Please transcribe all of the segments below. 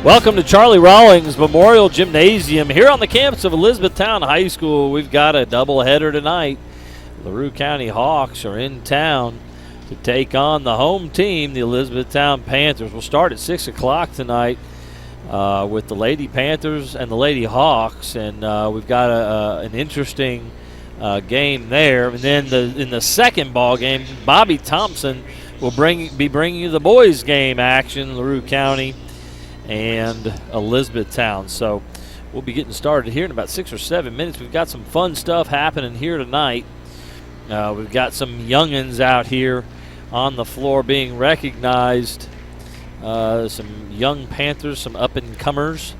Welcome to Charlie Rawlings Memorial Gymnasium here on the campus of Elizabethtown High School. We've got a doubleheader tonight. LaRue County Hawks are in town to take on the home team, the Elizabethtown Panthers. We'll start at 6 o'clock tonight with the Lady Panthers and the Lady Hawks, and we've got an interesting game there. And then in the second ball game, Bobby Thompson will be bringing you the boys' game action, LaRue County and Elizabethtown. So we'll be getting started here in about 6 or 7 minutes. We've got some fun stuff happening here tonight. We've got some youngins out here on the floor being recognized. Some young Panthers, some up-and-comers,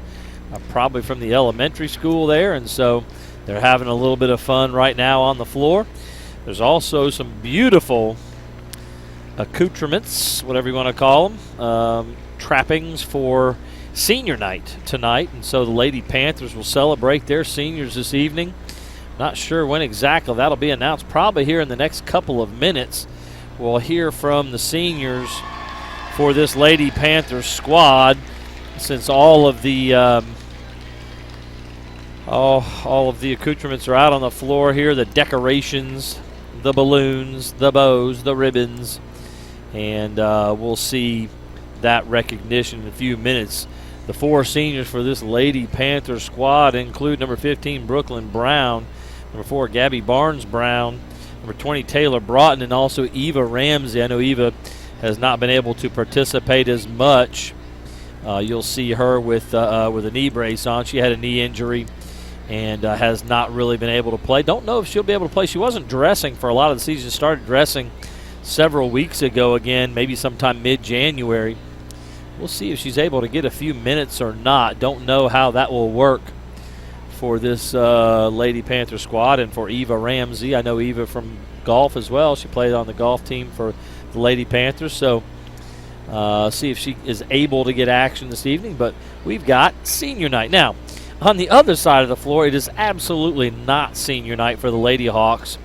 probably from the elementary school there, and so they're having a little bit of fun right now on the floor. There's also some beautiful accoutrements, whatever you want to call them, trappings for senior night tonight, and so the Lady Panthers will celebrate their seniors this evening. Not sure when exactly that'll be announced, probably here in the next couple of minutes. We'll hear from the seniors for this Lady Panthers squad, since all of the accoutrements are out on the floor here, the decorations, the balloons, the bows, the ribbons, and we'll see that recognition in a few minutes. The four seniors for this Lady Panther squad include number 15, Brooklyn Brown, number 4, Gabby Barnes-Brown, number 20, Taylor Broughton, and also Eva Ramsey. I know Eva has not been able to participate as much. You'll see her with a knee brace on. She had a knee injury and has not really been able to play. Don't know if she'll be able to play. She wasn't dressing for a lot of the season. Started dressing several weeks ago again, maybe sometime mid-January. We'll see if she's able to get a few minutes or not. Don't know how that will work for this Lady Panther squad and for Eva Ramsey. I know Eva from golf as well. She played on the golf team for the Lady Panthers. So see if she is able to get action this evening. But we've got senior night. Now, on the other side of the floor, it is absolutely not senior night for the Lady Hawks.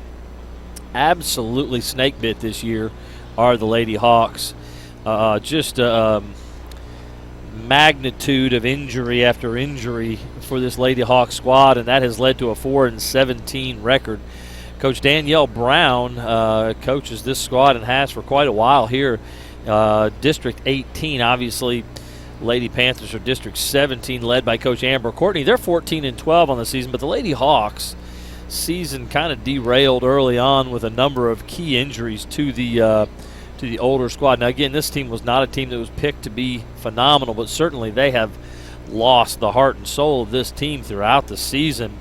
Absolutely snake bit this year are the Lady Hawks. Just magnitude of injury after injury for this Lady Hawk squad, and that has led to a 4-17 record. Coach Danielle Brown coaches this squad and has for quite a while here. District 18, obviously, Lady Panthers are District 17, led by Coach Amber Courtney. They're 14-12 on the season, but the Lady Hawks season kind of derailed early on with a number of key injuries to the older squad. Now, again, this team was not a team that was picked to be phenomenal, but certainly they have lost the heart and soul of this team throughout the season.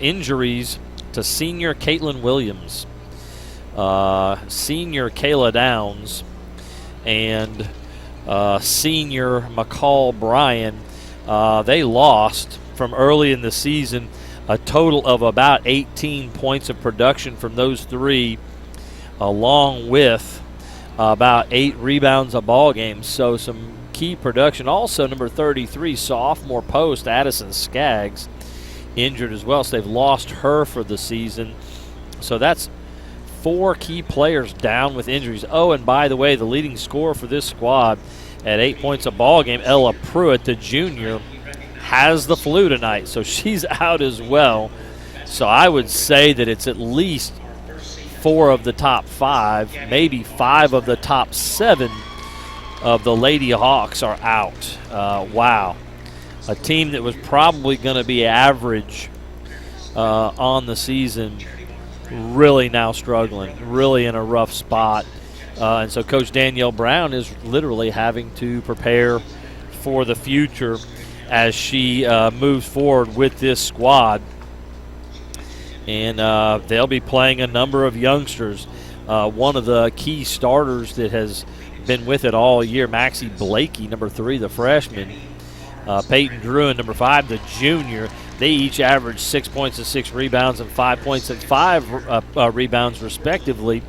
Injuries to senior Caitlin Williams, senior Kayla Downs, and senior McCall Bryan. They lost from early in the season a total of about 18 points of production from those three, along with about 8 rebounds a ball game. So some key production. Also, number 33, sophomore post Addison Skaggs, injured as well. So they've lost her for the season. So that's 4 key players down with injuries. Oh, and by the way, the leading scorer for this squad at 8 points a ball game, Ella Pruitt, the junior, has the flu tonight. So she's out as well. So I would say that it's at least 4 of the top 5, maybe 5 of the top 7 of the Lady Hawks are out. Wow. A team that was probably going to be average on the season, really now struggling, really in a rough spot. And so Coach Danielle Brown is literally having to prepare for the future as she moves forward with this squad. And they'll be playing a number of youngsters. One of the key starters that has been with it all year, Maxie Blakey, number 3, the freshman. Peyton Druin, number 5, the junior. They each averaged 6 points and 6 rebounds and 5 points and 5 rebounds respectively.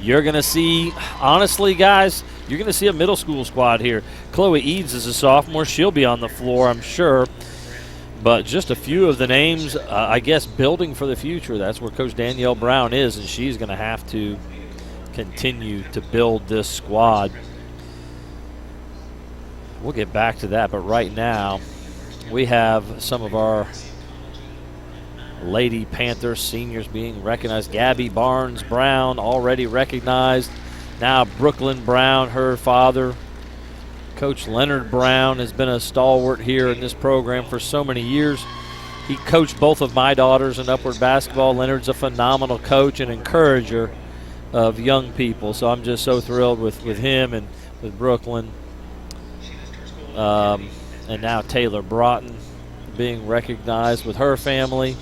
You're going to see, honestly, guys, you're going to see a middle school squad here. Chloe Eads is a sophomore. She'll be on the floor, I'm sure. But just a few of the names, I guess, building for the future. That's where Coach Danielle Brown is, and she's going to have to continue to build this squad. we'll get back to that. But right now, we have some of our Lady Panther seniors being recognized. Gabby Barnes Brown already recognized. Now Brooklyn Brown, her father. Coach Leonard Brown has been a stalwart here in this program for so many years. He coached both of my daughters in upward basketball. Leonard's a phenomenal coach and encourager of young people. So I'm just so thrilled with him and with Brooklyn. And now Taylor Broughton being recognized with her family.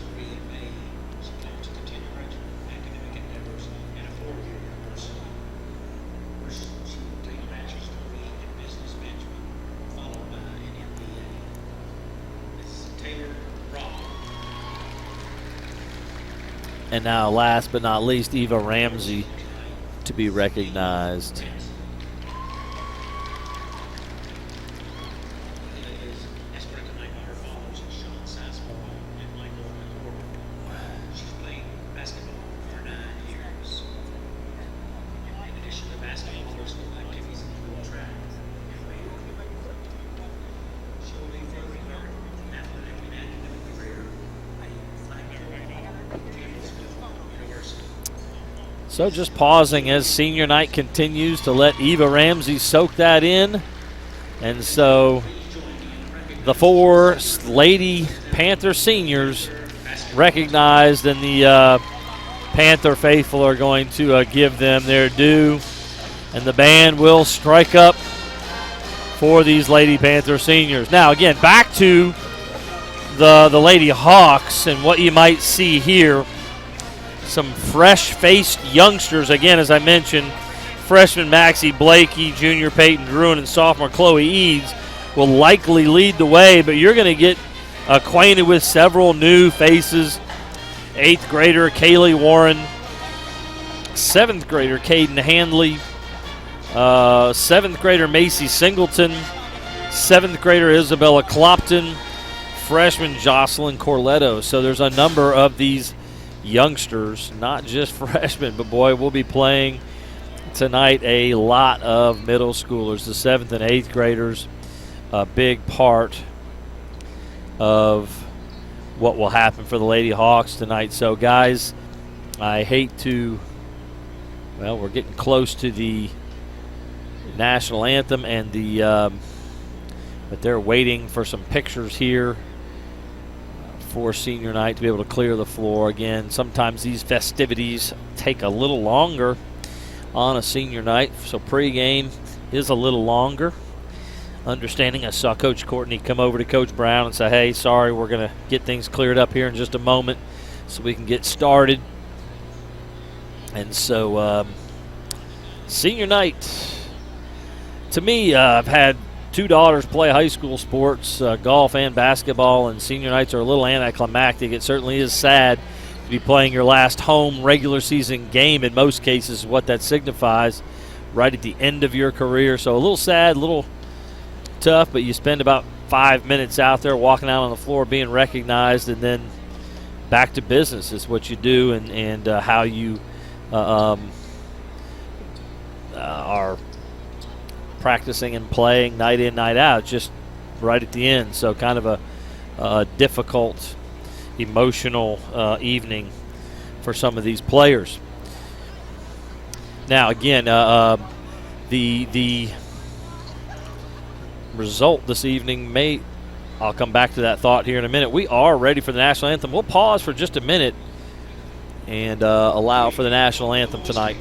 And now, last but not least, Eva Ramsey to be recognized. So just pausing as senior night continues to let Eva Ramsey soak that in. And so the 4 Lady Panther seniors recognized, and the Panther faithful are going to give them their due. And the band will strike up for these Lady Panther seniors. Now again, back to the Lady Hawks and what you might see here. Some fresh-faced youngsters, again, as I mentioned, freshman Maxie Blakey, junior Peyton Gruen, and sophomore Chloe Eads will likely lead the way, but you're going to get acquainted with several new faces. 8th grader Kaylee Warren, 7th grader Caden Handley, 7th grader Macy Singleton, 7th grader Isabella Clopton, freshman Jocelyn Corletto. So there's a number of these youngsters, not just freshmen, but boy, we'll be playing tonight a lot of middle schoolers, the 7th and 8th graders, a big part of what will happen for the Lady Hawks tonight. So guys, I hate to, well, we're getting close to the national anthem and but they're waiting for some pictures here for senior night to be able to clear the floor. Again, sometimes these festivities take a little longer on a senior night, so pregame is a little longer. Understanding, I saw Coach Courtney come over to Coach Brown and say, hey, sorry, we're going to get things cleared up here in just a moment so we can get started. And so senior night, to me, I've had 2 daughters play high school sports, golf and basketball, and senior nights are a little anticlimactic. It certainly is sad to be playing your last home regular season game in most cases, what that signifies, right at the end of your career. So a little sad, a little tough, but you spend about 5 minutes out there walking out on the floor being recognized, and then back to business is what you do, and how you are practicing and playing night in, night out, just right at the end. So kind of a difficult, emotional evening for some of these players. Now, again, the result this evening I'll come back to that thought here in a minute. We are ready for the national anthem. We'll pause for just a minute and allow for the national anthem tonight.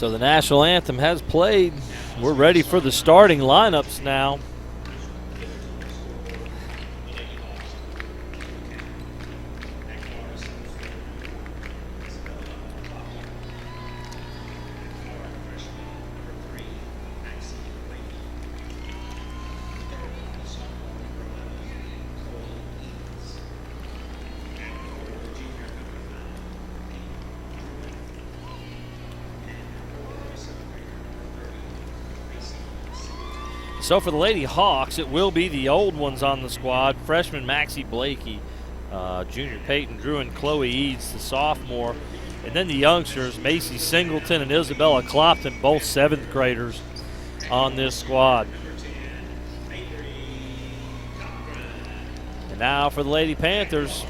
So the national anthem has played. We're ready for the starting lineups now. So for the Lady Hawks, it will be the old ones on the squad. Freshman Maxie Blakey, junior Peyton Drew and Chloe Eads, the sophomore. And then the youngsters, Macy Singleton and Isabella Clopton, both 7th graders on this squad. And now for the Lady Panthers.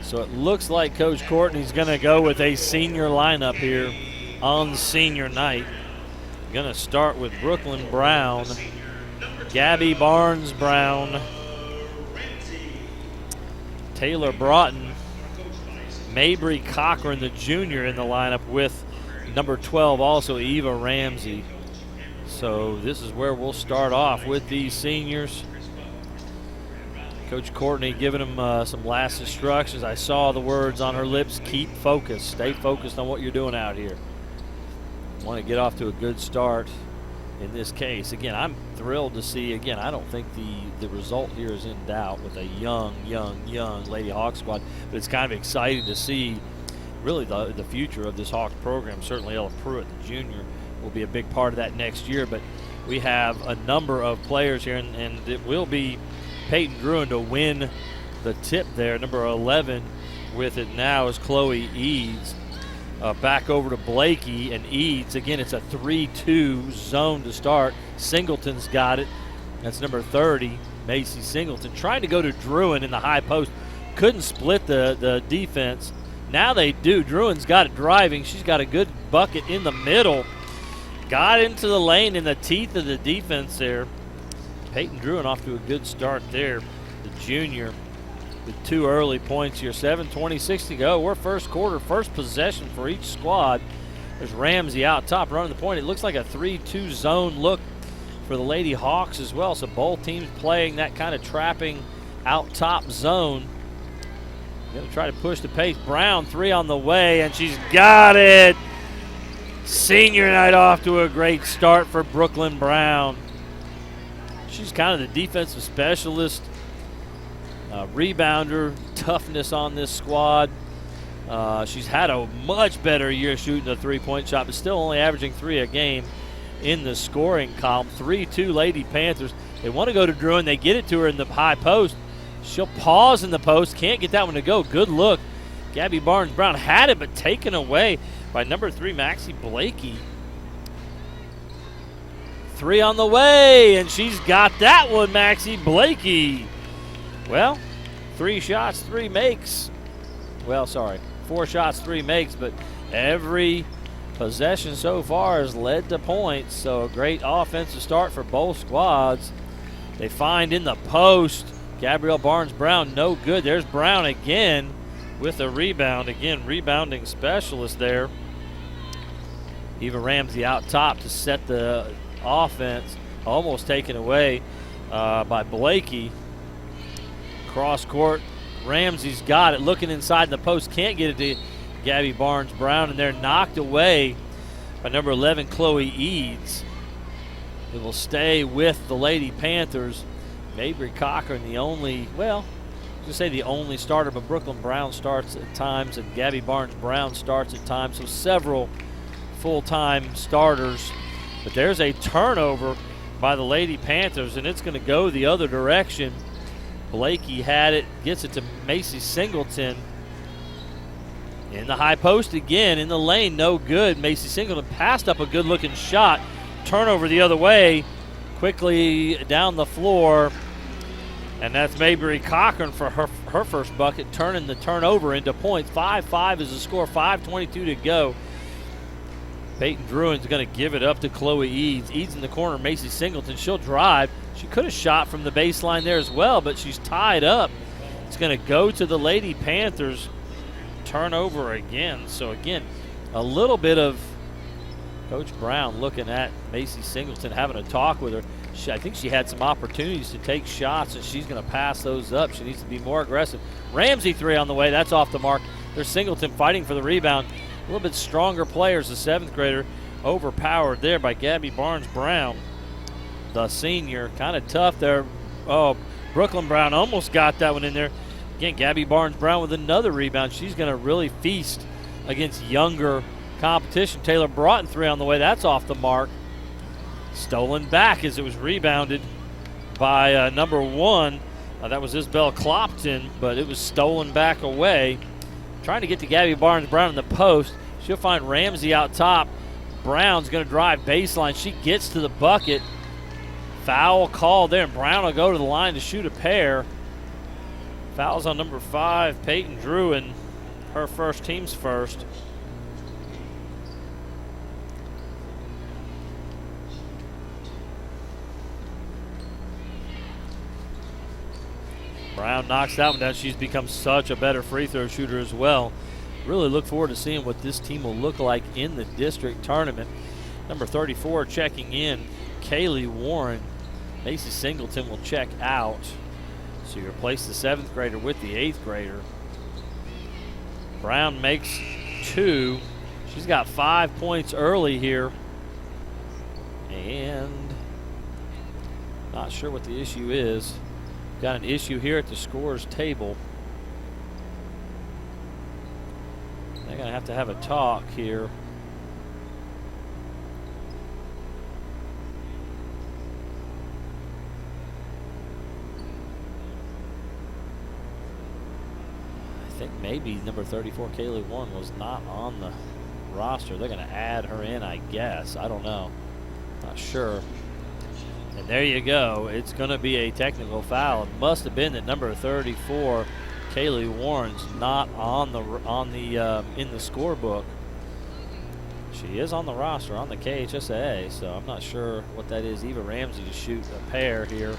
So it looks like Coach Courtney's going to go with a senior lineup here on senior night. Going to start with Brooklyn Brown, Gabby Barnes Brown, Taylor Broughton, Mabry Cochran, the junior, in the lineup with number 12, also Eva Ramsey. So this is where we'll start off with these seniors. Coach Courtney giving them some last instructions. I saw the words on her lips, keep focused. Stay focused on what you're doing out here. Want to get off to a good start in this case. Again, I'm thrilled to see, again, I don't think the result here is in doubt with a young Lady Hawk squad, but it's kind of exciting to see really the future of this Hawks program. Certainly Ella Pruitt, the junior, will be a big part of that next year, but we have a number of players here, and it will be Peyton Gruen to win the tip there. Number 11 with it now is Chloe Eads. Back over to Blakey and Eads. Again, it's a 3-2 zone to start. Singleton's got it. That's number 30, Macy Singleton. Trying to go to Druen in the high post. Couldn't split the defense. Now they do. Druen's got it driving. She's got a good bucket in the middle. Got into the lane in the teeth of the defense there. Peyton Druen off to a good start there. The junior with 2 early points here. 7:26 to go. We're first quarter, first possession for each squad. There's Ramsey out top running the point. It looks like a 3-2 zone look for the Lady Hawks as well. So both teams playing that kind of trapping out top zone. Going to try to push the pace. Brown, 3 on the way, and she's got it. Senior night off to a great start for Brooklyn Brown. She's kind of the defensive specialist, rebounder, toughness on this squad. She's had a much better year shooting the 3-point shot, but still only averaging 3 a game in the scoring column. 3-2 Lady Panthers. They want to go to Druen. They get it to her in the high post. She'll pause in the post. Can't get that one to go. Good look. Gabby Barnes Brown had it, but taken away by number 3, Maxie Blakey. 3 on the way, and she's got that one, Maxie Blakey. Well, 3 shots, 3 makes. Well, sorry, 4 shots, 3 makes, but every possession so far has led to points, so a great offensive start for both squads. They find in the post, Gabrielle Barnes-Brown, no good. There's Brown again with a rebound. Again, rebounding specialist there. Eva Ramsey out top to set the offense, almost taken away by Blakey. Cross court, Ramsey's got it, looking inside the post, can't get it to Gabby Barnes-Brown, and they're knocked away by number 11, Chloe Eads. It will stay with the Lady Panthers. Mabry Cochran, the only starter, but Brooklyn Brown starts at times, and Gabby Barnes-Brown starts at times, so several full-time starters. But there's a turnover by the Lady Panthers, and it's going to go the other direction. Blakey had it, gets it to Macy Singleton. In the high post again, in the lane, no good. Macy Singleton passed up a good-looking shot. Turnover the other way, quickly down the floor. And that's Mabry Cochran for her first bucket, turning the turnover into points. 5-5 is the score, 5:22 to go. Peyton Druin's going to give it up to Chloe Eads. Eads in the corner, Macy Singleton. She'll drive. She could have shot from the baseline there as well, but she's tied up. It's going to go to the Lady Panthers. Turnover again. So, again, a little bit of Coach Brown looking at Macy Singleton, having a talk with her. I think she had some opportunities to take shots, and she's going to pass those up. She needs to be more aggressive. Ramsey three on the way. That's off the mark. There's Singleton fighting for the rebound. A little bit stronger players, the 7th grader, overpowered there by Gabby Barnes-Brown, the senior. Kind of tough there. Oh, Brooklyn Brown almost got that one in there. Again, Gabby Barnes-Brown with another rebound. She's going to really feast against younger competition. Taylor Broughton three on the way. That's off the mark. Stolen back as it was rebounded by number 1. That was Isabel Clopton, but it was stolen back away. Trying to get to Gabby Barnes-Brown in the post. She'll find Ramsey out top. Brown's going to drive baseline. She gets to the bucket. Foul call there, and Brown will go to the line to shoot a pair. Fouls on number 5, Peyton Druin, her first, team's first. Brown knocks that one down. She's become such a better free throw shooter as well. Really look forward to seeing what this team will look like in the district tournament. Number 34 checking in, Kaylee Warren. Macy Singleton will check out. So you replace the 7th grader with the 8th grader. Brown makes 2. She's got 5 points early here. And not sure what the issue is. Got an issue here at the scorer's table. They're going to have a talk here. I think maybe number 34, Kaylee Warren, was not on the roster. They're going to add her in, I guess. I don't know. Not sure. And there you go. It's going to be a technical foul. It must have been that number 34, Kaylee Warren's not on the in the scorebook. She is on the roster on the KHSAA, so I'm not sure what that is. Eva Ramsey to shoot a pair here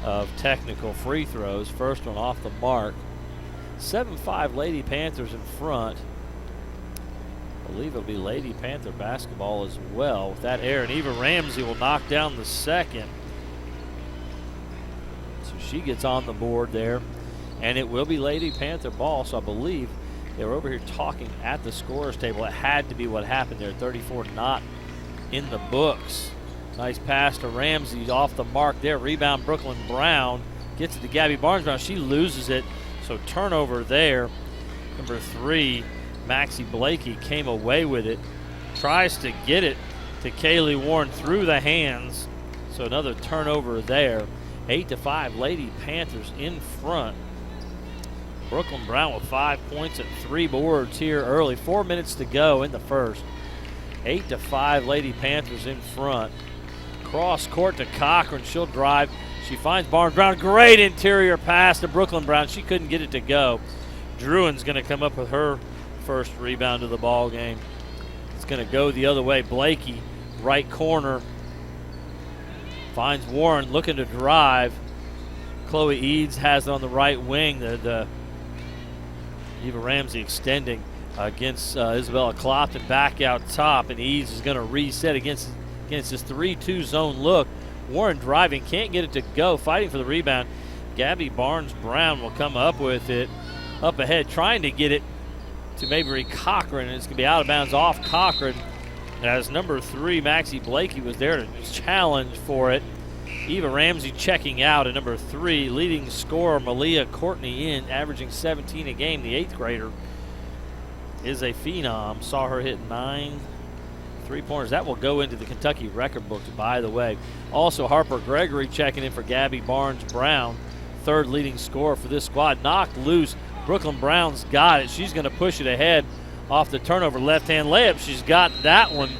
of technical free throws. First one off the mark. 7-5 Lady Panthers in front. I believe it'll be Lady Panther basketball as well with that error. And Eva Ramsey will knock down the second. So she gets on the board there. And it will be Lady Panther ball. So I believe they were over here talking at the scorer's table. It had to be what happened there. 34 not in the books. Nice pass to Ramsey off the mark there. Rebound Brooklyn Brown. Gets it to Gabby Barnes-Brown. She loses it. So turnover there. Number 3. Maxie Blakey came away with it, tries to get it to Kaylee Warren through the hands. So another turnover there. 8-5 Lady Panthers in front. Brooklyn Brown with 5 points and 3 boards here early. 4 minutes to go in the first. 8-5 Lady Panthers in front. Cross court to Cochran. She'll drive. She finds Barnes Brown. Great interior pass to Brooklyn Brown. She couldn't get it to go. Druin's going to come up with her first rebound of the ball game. It's going to go the other way. Blakey, right corner, finds Warren looking to drive. Chloe Eads has it on the right wing. The Eva Ramsey extending against Isabella Clopton back out top, and Eads is going to reset against this 3-2 zone look. Warren driving, can't get it to go, fighting for the rebound. Gabby Barnes-Brown will come up with it, up ahead, trying to get it to Mabry Cochran, and it's going to be out of bounds off Cochran as number 3, Maxie Blakey, was there to challenge for it. Eva Ramsey checking out at number 3. Leading scorer Malia Courtney in, averaging 17 a game. The 8th grader is a phenom. Saw her hit 9 3-pointers. That will go into the Kentucky record books, by the way. Also, Harper Gregory checking in for Gabby Barnes-Brown, 3rd leading scorer for this squad. Knocked loose. Brooklyn Brown's got it. She's going to push it ahead off the turnover. Left-hand layup. She's got that one.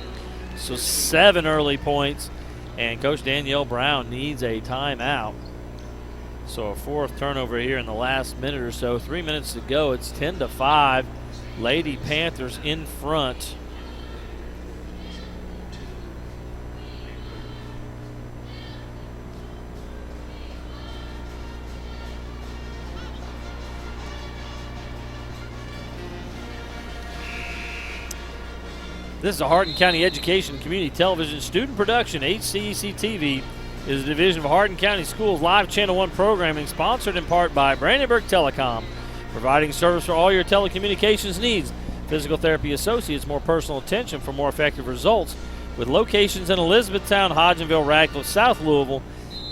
So 7 early points. And Coach Danielle Brown needs a timeout. So a 4th turnover here in the last minute or so. 3 minutes to go. It's 10-5. Lady Panthers in front. This is a Hardin County Education Community Television student production. HCEC-TV is a division of Hardin County Schools live Channel 1 programming, sponsored in part by Brandenburg Telecom, providing service for all your telecommunications needs. Physical Therapy Associates, more personal attention for more effective results, with locations in Elizabethtown, Hodgenville, Radcliffe, South Louisville.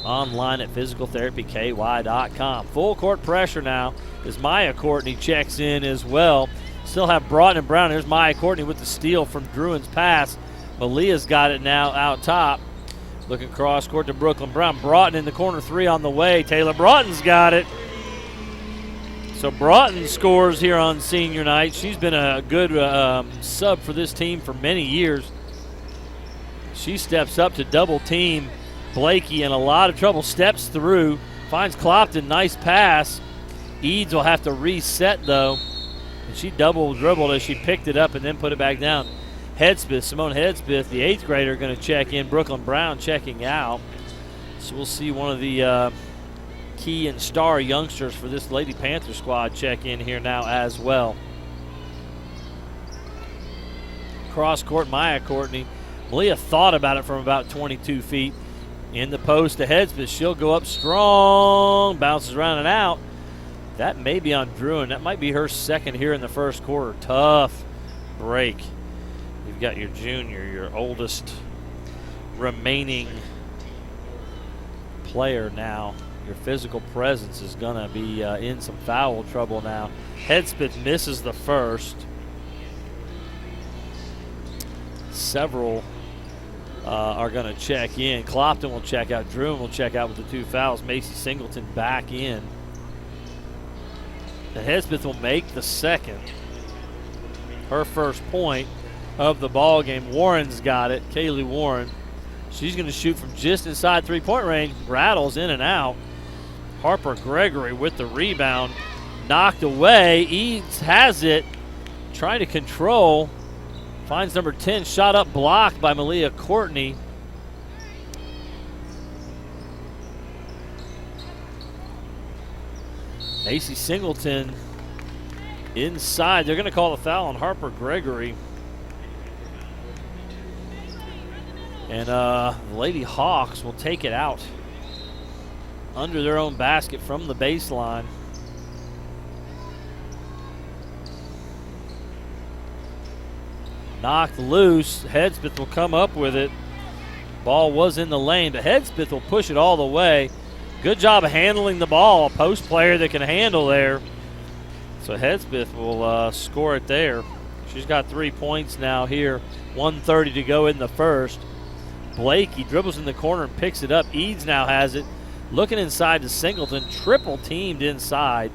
Online at physicaltherapyky.com. Full court pressure now as Maya Courtney checks in as well. Still have Broughton and Brown. Here's Maya Courtney with the steal from Druin's pass. Malia's got it now out top. Looking cross court to Brooklyn Brown. Broughton in the corner three on the way. Taylor Broughton's got it. So Broughton scores here on senior night. She's been a good sub for this team for many years. She steps up to double team Blakey in a lot of trouble. Steps through. Finds Clopton. Nice pass. Eads will have to reset though. And she double dribbled as she picked it up and then put it back down. Hedspeth, Simone Hedspeth, the 8th grader, going to check in. Brooklyn Brown checking out. So we'll see one of the key and star youngsters for this Lady Panther squad check in here now as well. Cross court, Maya Courtney. Malia thought about it from about 22 feet. In the post to Hedspeth. She'll go up strong. Bounces around and out. That may be on Druin. That might be her second here in the first quarter. Tough break. You've got your junior, your oldest remaining player now. Your physical presence is going to be in some foul trouble now. Hedspeth misses the first. Several are going to check in. Clopton will check out. Druin will check out with the 2 fouls. Macy Singleton back in. And Hedspeth will make the second. Her first point of the ball game. Warren's got it. Kaylee Warren. She's going to shoot from just inside three-point range. Rattles in and out. Harper Gregory with the rebound. Knocked away. Eads has it. Trying to control. Finds number 10. Shot up, blocked by Malia Courtney. Macy Singleton inside. They're going to call the foul on Harper Gregory. And the Lady Hawks will take it out under their own basket from the baseline. Knocked loose. Hedspeth will come up with it. Ball was in the lane, but Hedspeth will push it all the way. Good job of handling the ball. A post player that can handle there. So Hedspeth will score it there. She's got 3 points now here. 1:30 to go in the first. Blakey dribbles in the corner and picks it up. Eads now has it. Looking inside to Singleton. Triple teamed inside.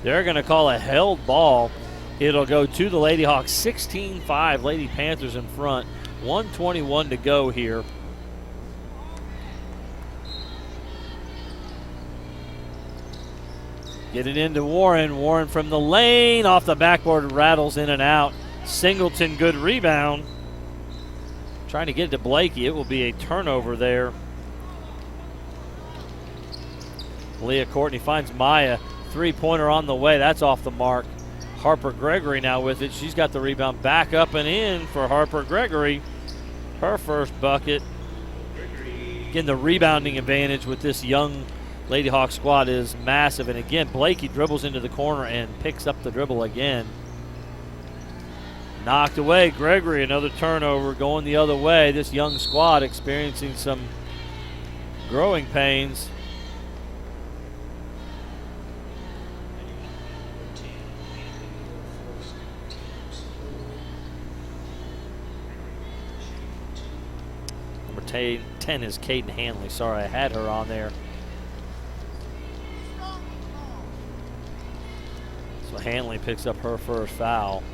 They're going to call a held ball. It'll go to the Lady Hawks. 16-5 Lady Panthers in front. 1:21 to go here. Get it into Warren. Warren from the lane. Off the backboard, rattles in and out. Singleton, good rebound. Trying to get it to Blakey. It will be a turnover there. Leah Courtney finds Maya. Three-pointer on the way. That's off the mark. Harper Gregory now with it. She's got the rebound. Back up and in for Harper Gregory. Her first bucket. Again, the rebounding advantage with this young Lady Hawk squad is massive. And again, Blakey dribbles into the corner and picks up the dribble again. Knocked away. Gregory, another turnover going the other way. This young squad experiencing some growing pains. Number 10 is Caden Hanley. Sorry, I had her on there. So Hanley picks up her first foul.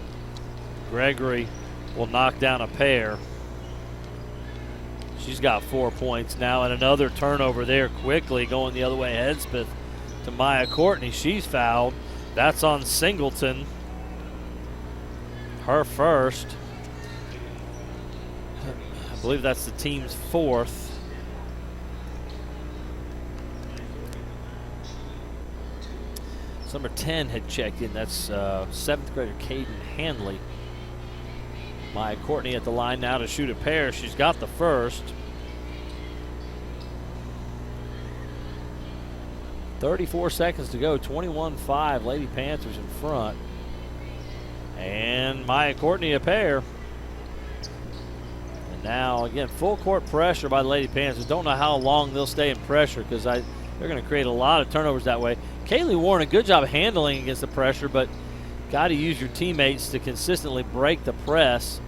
Gregory will knock down a pair. She's got 4 points now, and another turnover there quickly going the other way. Hedspeth to Maya Courtney. She's fouled. That's on Singleton. Her first. I believe that's the team's fourth. Number 10 had checked in. That's 7th grader Caden Hanley. Maya Courtney at the line now to shoot a pair. She's got the first. 34 seconds to go, 21-5, Lady Panthers in front. And Maya Courtney a pair. And now, again, full court pressure by the Lady Panthers. Don't know how long they'll stay in pressure because they're going to create a lot of turnovers that way. Kaylee Warren, a good job handling against the pressure, but got to use your teammates to consistently break the press.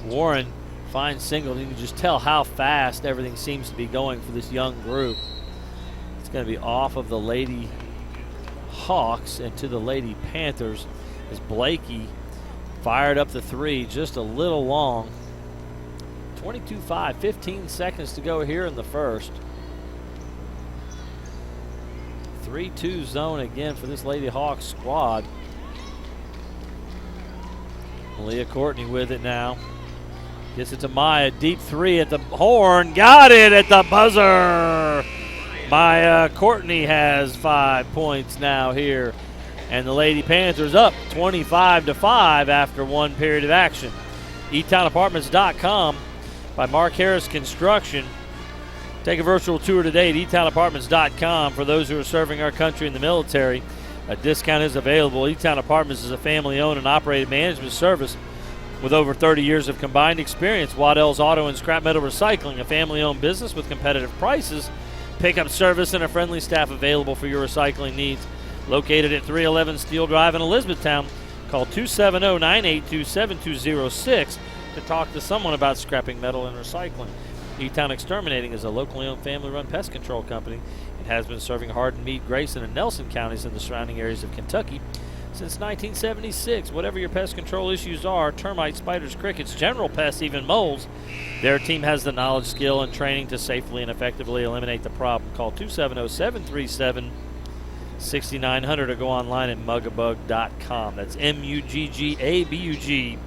Warren finds Singleton. You can just tell how fast everything seems to be going for this young group. It's going to be off of the Lady Hawks and to the Lady Panthers as Blakey fired up the three just a little long. 22-5, 15 seconds to go here in the first. 3-2 zone again for this Lady Hawks squad. Leah Courtney with it now. Gets it to Maya. Deep three at the horn. Got it at the buzzer. Maya Courtney has 5 points now here. And the Lady Panthers up 25-5 after one period of action. eTownApartments.com by Mark Harris Construction. Take a virtual tour today at eTownApartments.com for those who are serving our country in the military. A discount is available. eTown Apartments is a family-owned and operated management service with over 30 years of combined experience. Waddell's Auto and Scrap Metal Recycling, a family-owned business with competitive prices, pickup service, and a friendly staff available for your recycling needs. Located at 311 Steel Drive in Elizabethtown. Call 270-982-7206 to talk to someone about scrapping metal and recycling. E-Town Exterminating is a locally owned family-run pest control company and has been serving Hardin, Meade, Grayson, and Nelson counties in the surrounding areas of Kentucky since 1976. Whatever your pest control issues are, termites, spiders, crickets, general pests, even moles, their team has the knowledge, skill, and training to safely and effectively eliminate the problem. Call 270-737-6900 or go online at muggabug.com. That's muggabug.com.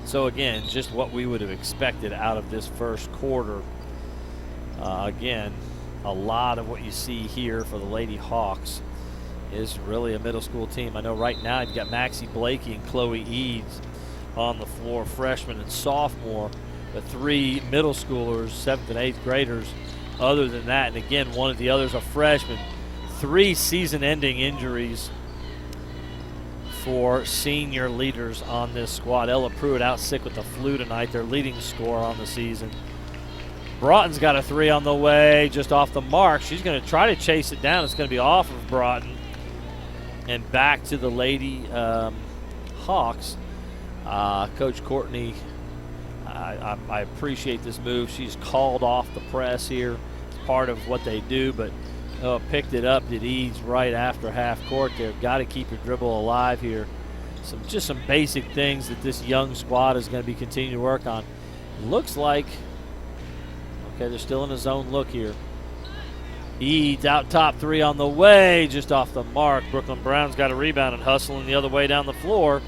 So again, just what we would have expected out of this first quarter. Again, a lot of what you see here for the Lady Hawks is really a middle school team. I know right now you've got Maxie Blakey and Chloe Eads on the floor, freshman and sophomore, but 3 middle schoolers, 7th and 8th graders. Other than that, and again, one of the others a freshman. 3 season-ending injuries for senior leaders on this squad. Ella Pruitt out sick with the flu tonight, their leading scorer on the season. Broughton's got a 3 on the way, just off the mark. She's going to try to chase it down. It's going to be off of Broughton. And back to the Lady Hawks. Coach Courtney, I appreciate this move. She's called off the press here. It's part of what they do, but picked it up, did Eads right after half court there. Got to keep your dribble alive here. Just some basic things that this young squad is going to be continuing to work on. Looks like, okay, they're still in a zone look here. Eads out top 3 on the way, just off the mark. Brooklyn Brown's got a rebound and hustling the other way down the floor.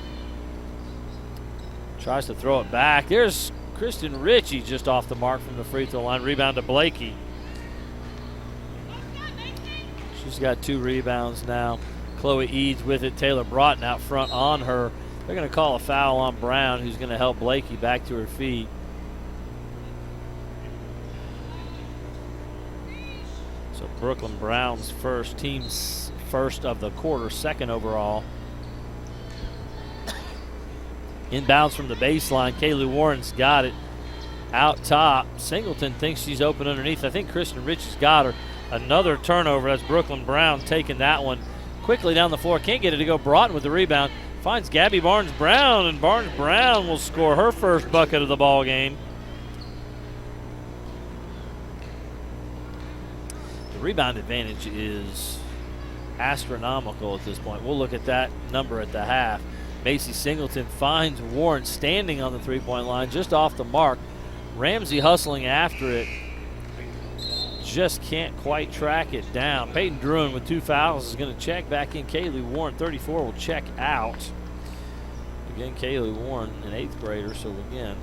Tries to throw it back. There's Kristen Ritchie just off the mark from the free throw line. Rebound to Blakey. She's got 2 rebounds now. Chloe Eads with it. Taylor Broughton out front on her. They're going to call a foul on Brown, who's going to help Blakey back to her feet. So Brooklyn Brown's first, team's first of the quarter, 2nd overall. Inbounds from the baseline. Kaylee Warren's got it out top. Singleton thinks she's open underneath. I think Kristen Ritchie's got her. Another turnover. That's Brooklyn Brown taking that one quickly down the floor. Can't get it to go. Broughton with the rebound. Finds Gabby Barnes-Brown, and Barnes-Brown will score her first bucket of the ball game. The rebound advantage is astronomical at this point. We'll look at that number at the half. Macy Singleton finds Warren standing on the three-point line just off the mark. Ramsey hustling after it. Just can't quite track it down. Peyton Druin with 2 fouls is going to check back in. Kaylee Warren, 34, will check out. Again, Kaylee Warren, an 8th grader, so again,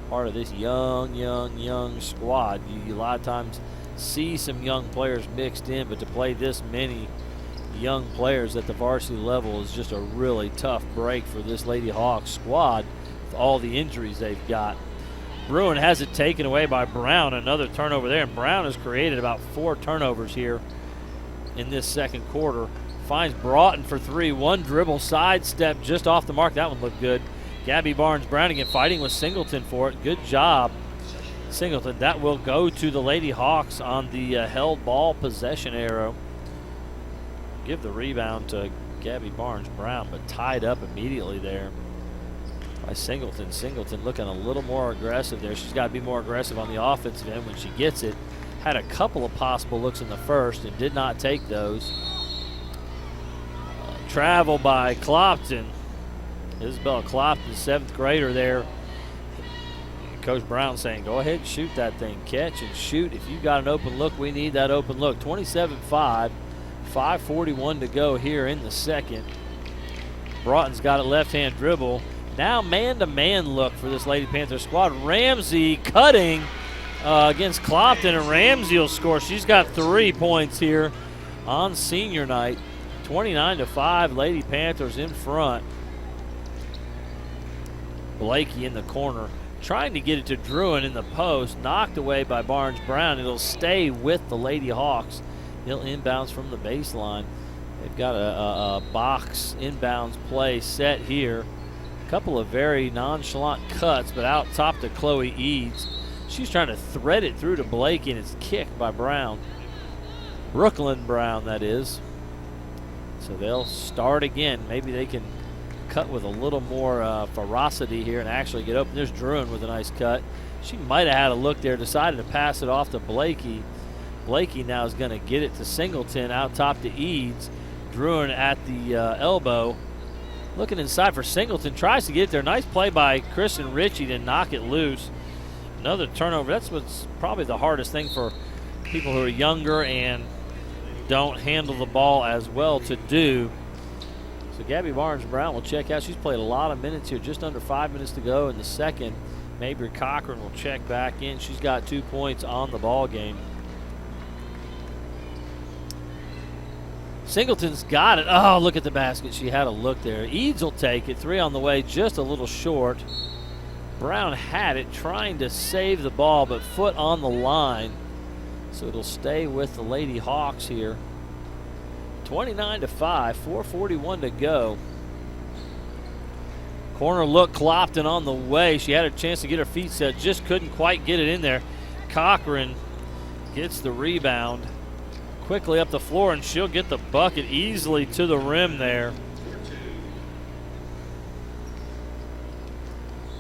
part of this young squad. You a lot of times see some young players mixed in, but to play this many young players at the varsity level is just a really tough break for this Lady Hawks squad with all the injuries they've got. Bruin has it taken away by Brown. Another turnover there, and Brown has created about 4 turnovers here in this second quarter. Finds Broughton for 3. One dribble sidestep just off the mark. That one looked good. Gabby Barnes-Brown again fighting with Singleton for it. Good job, Singleton. That will go to the Lady Hawks on the held ball possession arrow. Give the rebound to Gabby Barnes-Brown, but tied up immediately there by Singleton. Singleton looking a little more aggressive there. She's got to be more aggressive on the offensive end when she gets it. Had a couple of possible looks in the first and did not take those. Travel by Clopton. Isabella Clopton, 7th grader there. Coach Brown saying, go ahead and shoot that thing. Catch and shoot. If you got an open look, we need that open look. 27-5. 5:41 to go here in the second. Broughton's got it left-hand dribble. Now man-to-man look for this Lady Panther squad. Ramsey cutting against Clopton, and Ramsey will score. She's got 3 points here on senior night. 29-5, Lady Panthers in front. Blakey in the corner, trying to get it to Druin in the post. Knocked away by Barnes-Brown. It'll stay with the Lady Hawks. He'll inbounds from the baseline. They've got a box inbounds play set here. A couple of very nonchalant cuts, but out top to Chloe Eads. She's trying to thread it through to Blakey, and it's kicked by Brown. Brooklyn Brown, that is. So they'll start again. Maybe they can cut with a little more ferocity here and actually get open. There's Druin with a nice cut. She might have had a look there, decided to pass it off to Blakey. Blakey now is going to get it to Singleton, out top to Eads. Druin at the elbow. Looking inside for Singleton, tries to get it there. Nice play by Kristen Ritchie to knock it loose. Another turnover. That's what's probably the hardest thing for people who are younger and don't handle the ball as well to do. So Gabby Barnes-Brown will check out. She's played a lot of minutes here, just under 5 minutes to go in the second. Mabry Cochran will check back in. She's got 2 points on the ball game. Singleton's got it. Oh, look at the basket. She had a look there. Eads will take it. 3 on the way, just a little short. Brown had it, trying to save the ball, but foot on the line. So it'll stay with the Lady Hawks here. 29-5, 4:41 to go. Corner look, Clopton on the way. She had a chance to get her feet set, just couldn't quite get it in there. Cochran gets the rebound. Quickly up the floor, and she'll get the bucket easily to the rim there.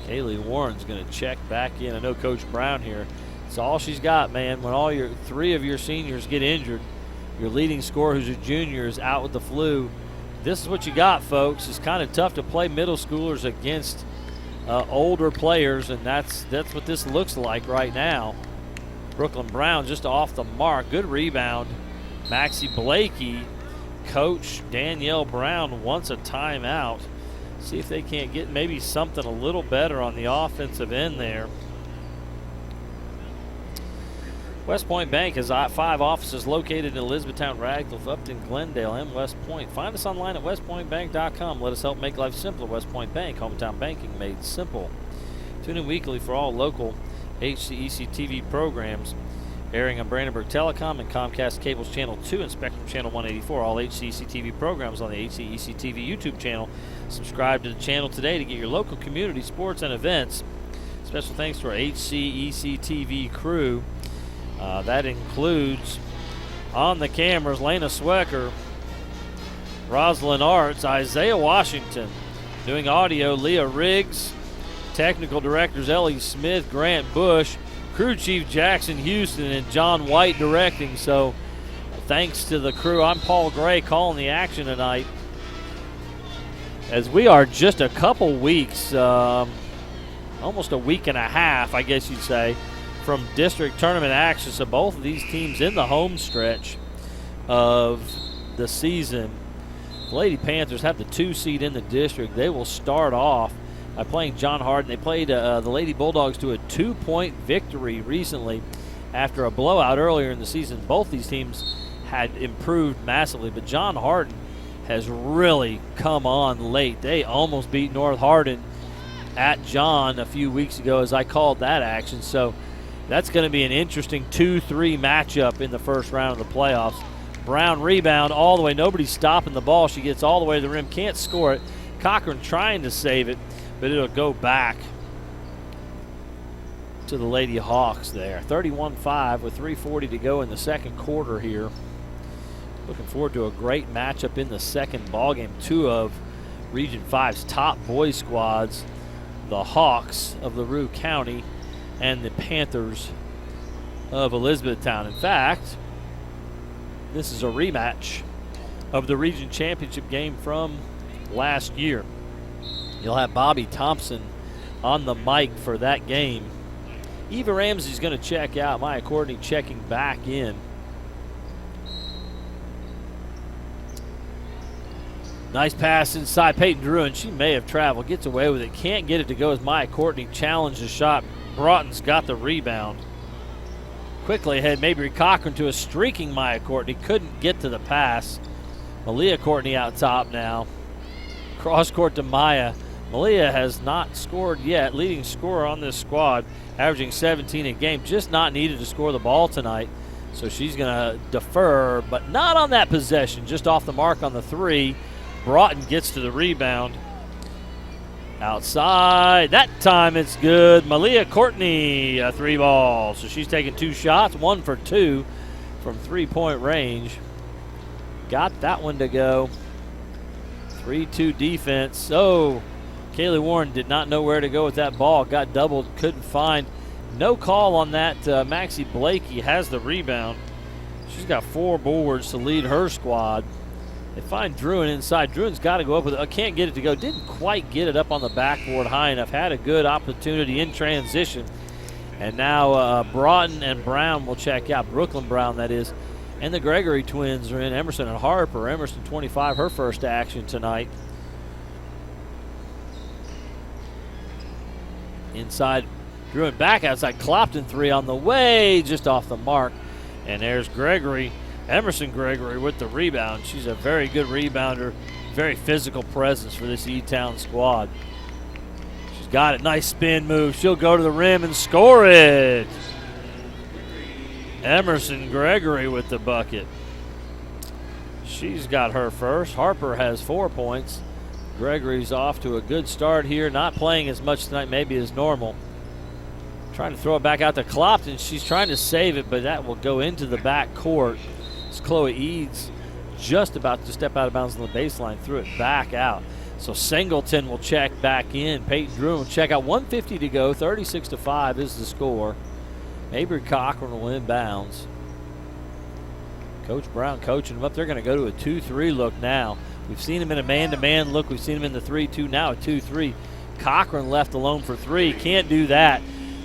Kaylee Warren's going to check back in. I know Coach Brown here. It's all she's got, man. When all 3 of your seniors get injured, your leading scorer, who's a junior, is out with the flu. This is what you got, folks. It's kind of tough to play middle schoolers against older players, and that's what this looks like right now. Brooklyn Brown just off the mark. Good rebound. Maxie Blakey. Coach Danielle Brown wants a timeout. See if they can't get maybe something a little better on the offensive end there. West Point Bank has 5 offices located in Elizabethtown, Radcliffe, Upton, Glendale, and West Point. Find us online at westpointbank.com. Let us help make life simpler. West Point Bank, hometown banking made simple. Tune in weekly for all local HCEC-TV programs, airing on Brandenburg Telecom and Comcast Cable's Channel 2 and Spectrum Channel 184. All HCEC-TV programs on the HCEC-TV YouTube channel. Subscribe to the channel today to get your local community sports and events. Special thanks to our HCEC-TV crew. That includes, on the cameras, Lena Swecker, Rosalind Arts, Isaiah Washington. Doing audio, Leah Riggs. Technical directors, Ellie Smith, Grant Bush. Crew chief, Jackson Houston, and John White directing. So thanks to the crew. I'm Paul Gray calling the action tonight, as we are just a couple weeks, almost a week and a half, I guess you'd say, from district tournament action. So both of these teams in the home stretch of the season. The Lady Panthers have the 2 seed in the district. They will start off by playing John Hardin. They played the Lady Bulldogs to a 2-point victory recently after a blowout earlier in the season. Both these teams had improved massively, but John Hardin has really come on late. They almost beat North Hardin at John a few weeks ago, as I called that action. So that's going to be an interesting 2-3 matchup in the first round of the playoffs. Brown rebound all the way. Nobody's stopping the ball. She gets all the way to the rim. Can't score it. Cochran trying to save it, but it'll go back to the Lady Hawks there. 31-5 with 3:40 to go in the second quarter here. Looking forward to a great matchup in the second ballgame. Two of Region 5's top boys squads, the Hawks of LaRue County and the Panthers of Elizabethtown. In fact, this is a rematch of the region championship game from last year. You'll have Bobby Thompson on the mic for that game. Eva Ramsey's going to check out. Maya Courtney checking back in. Nice pass inside. Peyton Druin, she may have traveled, gets away with it. Can't get it to go as Maya Courtney challenged the shot. Broughton's got the rebound. Quickly ahead, Mabry Cochran to a streaking Maya Courtney. Couldn't get to the pass. Malia Courtney out top now. Cross court to Maya. Malia has not scored yet. Leading scorer on this squad, averaging 17 a game. Just not needed to score the ball tonight. So she's going to defer, but not on that possession. Just off the mark on the three. Broughton gets to the rebound. Outside. That time it's good. Malia Courtney, a three ball. So she's taking two shots, 1 for 2 from three-point range. Got that one to go. 3-2 defense. Oh, Kaylee Warren did not know where to go with that ball. Got doubled, couldn't find. No call on that. Maxie Blakey has the rebound. She's got 4 boards to lead her squad. They find Druin inside. Druin's got to go up with it. Can't get it to go. Didn't quite get it up on the backboard high enough. Had a good opportunity in transition. And now Broughton and Brown will check out. Brooklyn Brown, that is. And the Gregory twins are in. Emerson and Harper. Emerson 25, her first action tonight. Inside, Druin back outside. Clopton three on the way, just off the mark. And there's Gregory. Emerson Gregory with the rebound. She's a very good rebounder, very physical presence for this E-Town squad. She's got it. Nice spin move. She'll go to the rim and score it. Emerson Gregory with the bucket. She's got her first. Harper has 4 points. Gregory's off to a good start here. Not playing as much tonight maybe as normal. Trying to throw it back out to Clopton. She's trying to save it, but that will go into the back court. It's Chloe Eads just about to step out of bounds on the baseline, threw it back out. So Singleton will check back in. Peyton Drew will check out. 1:50 to go. 36-5 is the score. Mabry Cochran will inbounds. Coach Brown coaching them up. They're going to go to a 2-3 look now. We've seen him in a man-to-man look. We've seen him in the 3-2. Now a 2-3. Cochran left alone for 3. Can't do that.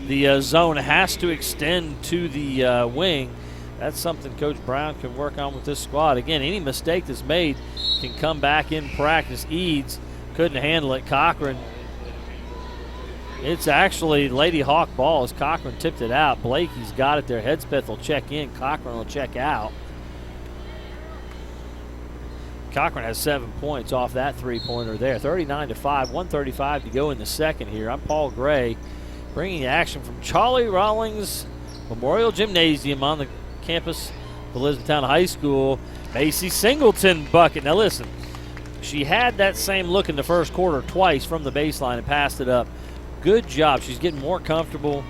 The zone has to extend to the wing. That's something Coach Brown can work on with this squad. Again, any mistake that's made can come back in practice. Eads couldn't handle it. Cochran. It's actually Lady Hawk ball as Cochran tipped it out. Blakey's got it there. Hedspeth will check in. Cochran will check out. Cochran has 7 points off that three-pointer there. 39-5, 1:35 to go in the second here. I'm Paul Gray, bringing action from Charlie Rawlings Memorial Gymnasium on the campus of Elizabethtown High School. Macy Singleton bucket. Now listen, she had that same look in the first quarter twice from the baseline and passed it up. Good job. She's getting more comfortable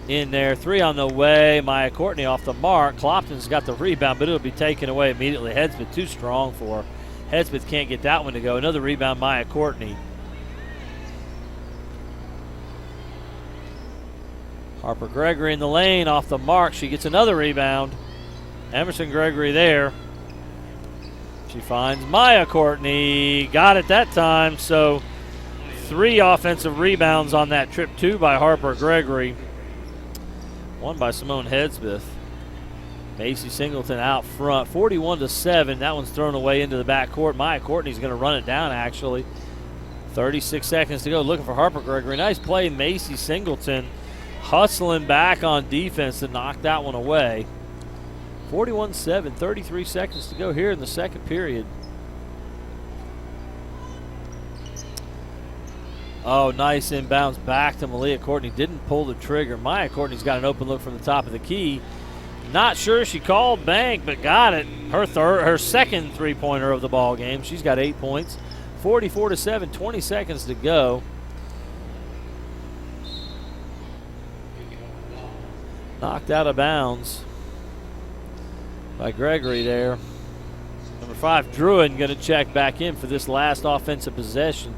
in there. 3 on the way. Maya Courtney off the mark. Clopton's got the rebound, but it'll be taken away immediately. Hedspeth too strong for her. Hedspeth can't get that one to go. Another rebound, Maya Courtney. Harper Gregory in the lane off the mark. She gets another rebound. Emerson Gregory there. She finds Maya Courtney. Got it that time. So 3 offensive rebounds on that trip, 2 by Harper Gregory. 1 by Simone Hedspeth. Macy Singleton out front. 41-7. That one's thrown away into the backcourt. Maya Courtney's going to run it down, actually. 36 seconds to go. Looking for Harper Gregory. Nice play, Macy Singleton. Hustling back on defense to knock that one away. 41-7, 33 seconds to go here in the second period. Oh, nice inbounds back to Malia Courtney. Didn't pull the trigger. Maya Courtney's got an open look from the top of the key. Not sure she called bank, but got it. Her second three-pointer of the ball game. She's got 8 points. 44-7, 20 seconds to go. Knocked out of bounds by Gregory there. Number 5, Druin, going to check back in for this last offensive possession.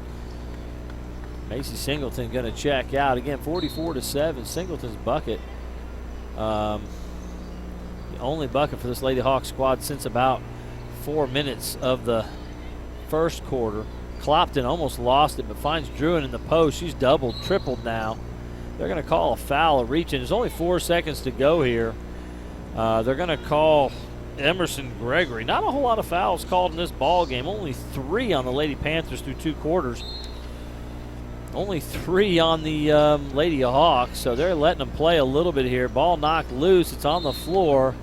Macy Singleton going to check out. Again, 44-7, Singleton's bucket. The only bucket for this Lady Hawks squad since about 4 minutes of the first quarter. Clopton almost lost it, but finds Druin in the post. She's doubled, tripled now. They're going to call a foul, a reach in. There's only 4 seconds to go here. They're going to call Emerson Gregory. Not a whole lot of fouls called in this ball game. Only 3 on the Lady Panthers through 2 quarters. Only 3 on the Lady Hawks, so they're letting them play a little bit here. Ball knocked loose. It's on the floor.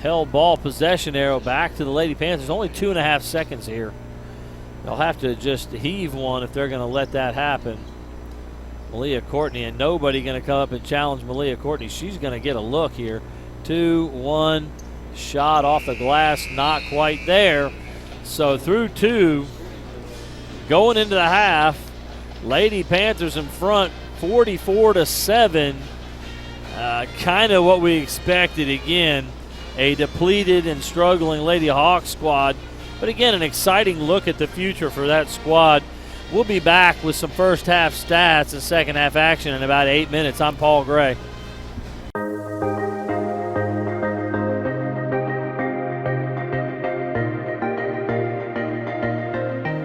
Held ball, possession arrow back to the Lady Panthers. Only 2.5 seconds here. They'll have to just heave one if they're going to let that happen. Malia Courtney, and nobody going to come up and challenge Malia Courtney. She's going to get a look here. 2-1 shot off the glass, not quite there. So through 2, going into the half, Lady Panthers in front, 44-7. Kind of what we expected. Again, a depleted and struggling Lady Hawks squad. But again, an exciting look at the future for that squad. We'll be back with some first half stats and second half action in about 8 minutes. I'm Paul Gray.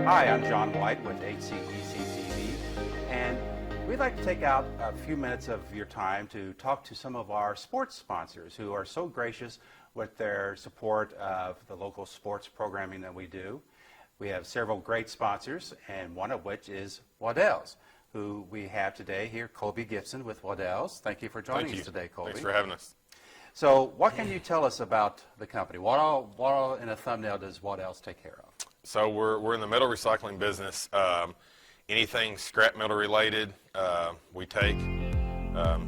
Hi, I'm John White with HCEC-TV, and we'd like to take out a few minutes of your time to talk to some of our sports sponsors who are so gracious with their support of the local sports programming that we do. We have several great sponsors, and one of which is Waddell's, who we have today here, Colby Gibson with Waddell's. Thank you for joining us today, Colby. Thanks for having us. So what can you tell us about the company? What all in a thumbnail does Waddell's take care of? So we're in the metal recycling business. Anything scrap metal related, we take.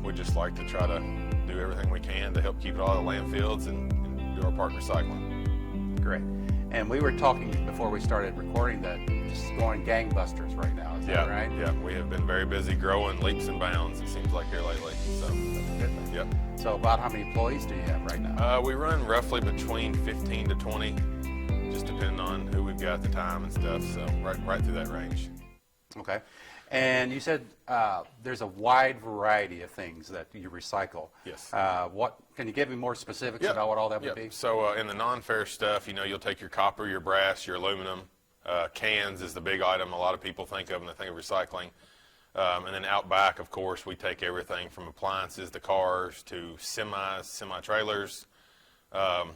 We just like to try to do everything we can to help keep it out of the landfills and do our part in recycling. Great. And we were talking before we started recording that just going gangbusters right now. Is that right? Yeah, we have been very busy growing leaps and bounds, it seems like, here lately. So, yep. So about how many employees do you have right now? We run roughly between 15 to 20, just depending on who we've got at the time and stuff, so right through that range. Okay. And you said there's a wide variety of things that you recycle. Yes. What can you give me more specifics about what all that would be? So in the non-ferrous stuff, you'll take your copper, your brass, your aluminum. Cans is the big item a lot of people think of when they think of recycling. And then out back, of course, we take everything from appliances to cars to semis, semi-trailers,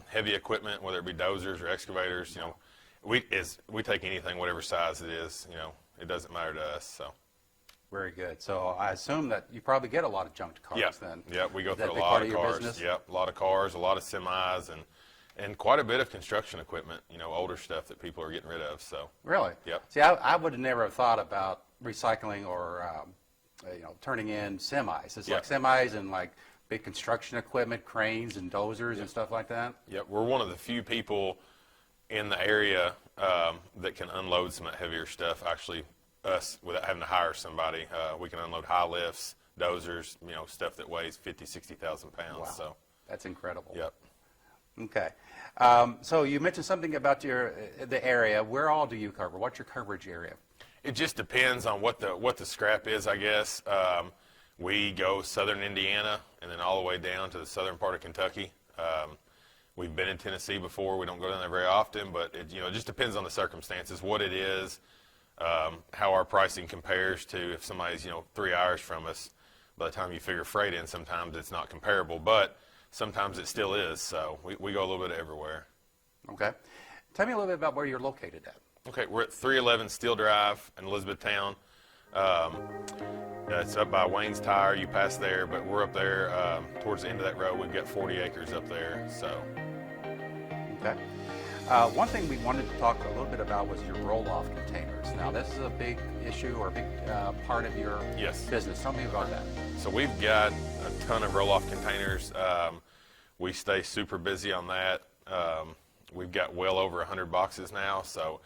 heavy equipment, whether it be dozers or excavators. We take anything, whatever size it is. It doesn't matter to us. So. Very good. So I assume that you probably get a lot of junked cars then. Yeah, we go through a lot of cars. Yep, a lot of cars, a lot of semis, and quite a bit of construction equipment, older stuff that people are getting rid of. So. Really? Yep. See, I would have never thought about recycling or turning in semis. It's like semis and like big construction equipment, cranes and dozers and stuff like that. Yep, we're one of the few people in the area that can unload some of that heavier stuff. Actually, us without having to hire somebody, we can unload high lifts, dozers, stuff that weighs 50, 60,000 pounds. Wow. So that's incredible. Yep. Okay. So you mentioned something about the area. Where all do you cover? What's your coverage area? It just depends on what the scrap is, I guess. We go southern Indiana and then all the way down to the southern part of Kentucky. We've been in Tennessee before. We don't go down there very often, but it just depends on the circumstances, what it is, how our pricing compares to if somebody's 3 hours from us. By the time you figure freight in, sometimes it's not comparable, but sometimes it still is. So we go a little bit everywhere. Okay. Tell me a little bit about where you're located at. Okay, we're at 311 Steel Drive in Elizabethtown. It's up by Wayne's Tire. You pass there, but we're up there towards the end of that road. We've got 40 acres up there. So Okay. One thing we wanted to talk a little bit about was your roll-off containers. Now, this is a big issue or a big part of your business. Tell me about that. So we've got a ton of roll-off containers. We stay super busy on that. We've got well over 100 boxes now. So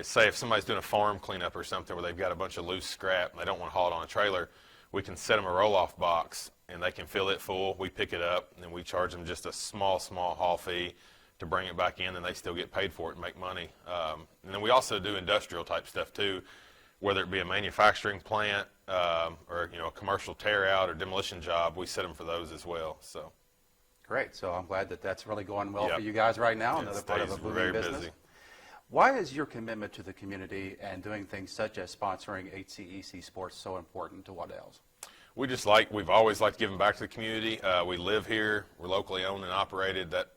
say if somebody's doing a farm cleanup or something where they've got a bunch of loose scrap and they don't want to haul it on a trailer, we can set them a roll-off box and they can fill it full. We pick it up and we charge them just a small haul fee to bring it back in, and they still get paid for it and make money. And then we also do industrial type stuff too, whether it be a manufacturing plant or a commercial tear out or demolition job. We set them for those as well. So great. So I'm glad that that's really going well for you guys right now. Another part of a booming business. Busy. Why is your commitment to the community and doing things such as sponsoring HCEC Sports so important to Waddell's? We've always liked giving back to the community. We live here. We're locally owned and operated. That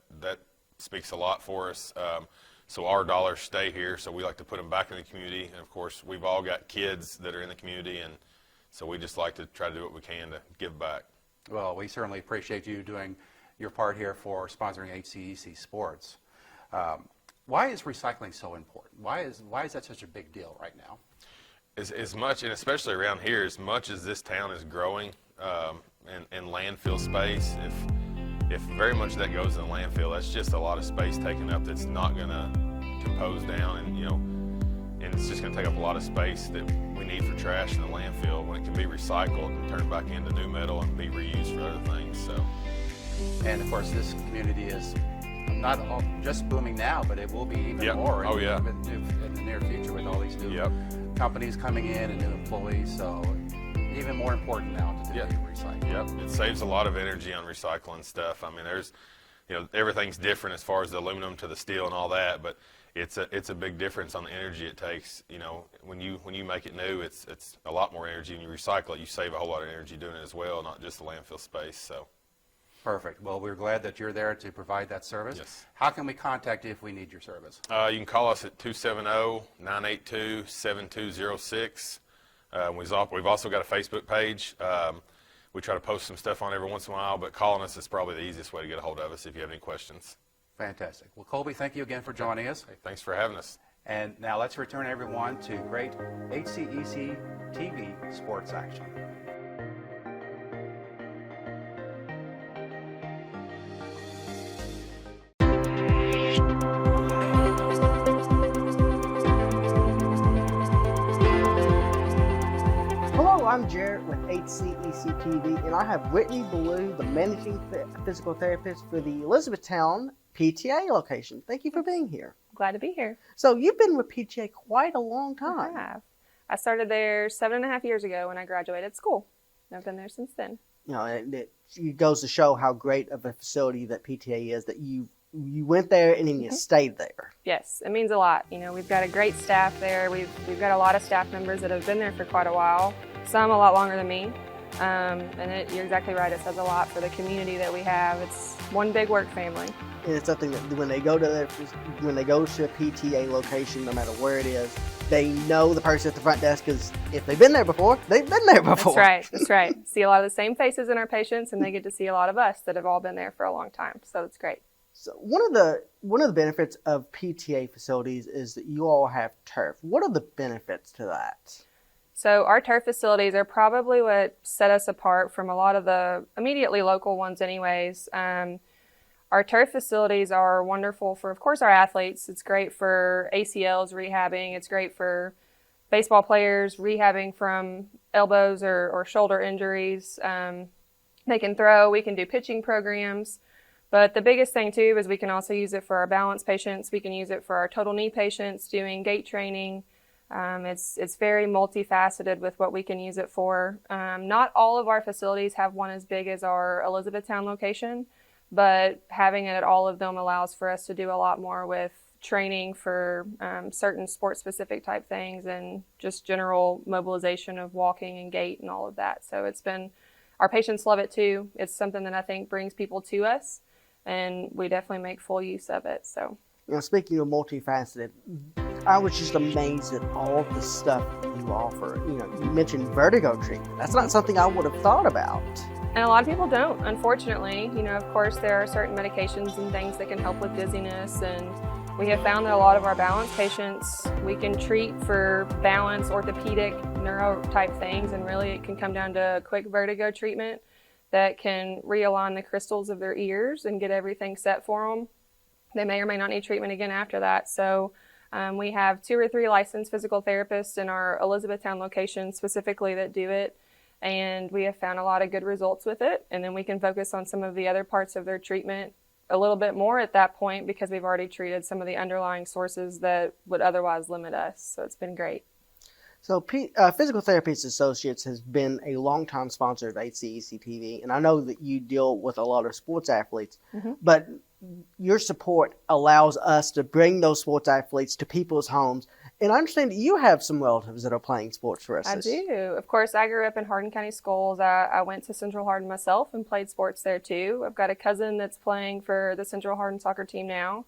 speaks a lot for us. So our dollars stay here, so we like to put them back in the community. And of course, we've all got kids that are in the community, and so we just like to try to do what we can to give back. Well, we certainly appreciate you doing your part here for sponsoring HCEC Sports. Why is recycling so important? Why is that such a big deal right now? As much, and especially around here, as much as this town is growing in landfill space, if very much of that goes in the landfill, that's just a lot of space taken up that's not going to compose down, and it's just going to take up a lot of space that we need for trash in the landfill when it can be recycled and turned back into new metal and be reused for other things. So, and of course, this community is not just booming now, but it will be even more in the near future with all these new companies coming in and new employees. So even more important now to do recycling. Yep, it saves a lot of energy on recycling stuff. I mean, there's, everything's different as far as the aluminum to the steel and all that, but it's a big difference on the energy it takes. When you make it new, it's a lot more energy. When you recycle it, you save a whole lot of energy doing it as well, not just the landfill space. So. Perfect. Well, we're glad that you're there to provide that service. Yes. How can we contact you if we need your service? You can call us at 270-982-7206. We've also got a Facebook page. We try to post some stuff on every once in a while, but calling us is probably the easiest way to get a hold of us if you have any questions. Fantastic. Well, Colby, thank you again for joining us. Hey, thanks for having us. And now let's return everyone to great HCEC-TV sports action. I'm Jarrett with HCEC-TV, and I have Whitney Ballou, the managing physical therapist for the Elizabethtown PTA location. Thank you for being here. Glad to be here. So you've been with PTA quite a long time. I have. I started there 7.5 years ago when I graduated school. I've been there since then. It goes to show how great of a facility that PTA is, that you went there and then you stayed there. Yes, it means a lot. We've got a great staff there. We've got a lot of staff members that have been there for quite a while. Some a lot longer than me, you're exactly right. It says a lot for the community that we have. It's one big work family. And it's something that when they go to a PTA location, no matter where it is, they know the person at the front desk, because if they've been there before, they've been there before. That's right. See a lot of the same faces in our patients, and they get to see a lot of us that have all been there for a long time. So it's great. So one of the benefits of PTA facilities is that you all have turf. What are the benefits to that? So our turf facilities are probably what set us apart from a lot of the immediately local ones anyways. Our turf facilities are wonderful for, of course, our athletes. It's great for ACLs rehabbing. It's great for baseball players rehabbing from elbows or shoulder injuries. They can throw. We can do pitching programs. But the biggest thing, too, is we can also use it for our balance patients. We can use it for our total knee patients doing gait training. It's very multifaceted with what we can use it for. Not all of our facilities have one as big as our Elizabethtown location, but having it at all of them allows for us to do a lot more with training for certain sport-specific type things and just general mobilization of walking and gait and all of that. So our patients love it too. It's something that I think brings people to us, and we definitely make full use of it. So, speaking of multifaceted, I was just amazed at all the stuff you offer. You mentioned vertigo treatment. That's not something I would have thought about. And a lot of people don't, unfortunately. You know, of course, there are certain medications and things that can help with dizziness, and we have found that a lot of our balance patients, we can treat for balance, orthopedic, neuro type things, and really it can come down to a quick vertigo treatment that can realign the crystals of their ears and get everything set for them. They may or may not need treatment again after that. So we have 2 or 3 licensed physical therapists in our Elizabethtown location specifically that do it, and we have found a lot of good results with it. And then we can focus on some of the other parts of their treatment a little bit more at that point because we've already treated some of the underlying sources that would otherwise limit us. So it's been great. So Physical Therapists Associates has been a longtime sponsor of HCEC-TV, and I know that you deal with a lot of sports athletes, but your support allows us to bring those sports athletes to people's homes. And I understand that you have some relatives that are playing sports for us. I do. Of course, I grew up in Hardin County Schools. I went to Central Hardin myself and played sports there too. I've got a cousin that's playing for the Central Hardin soccer team now.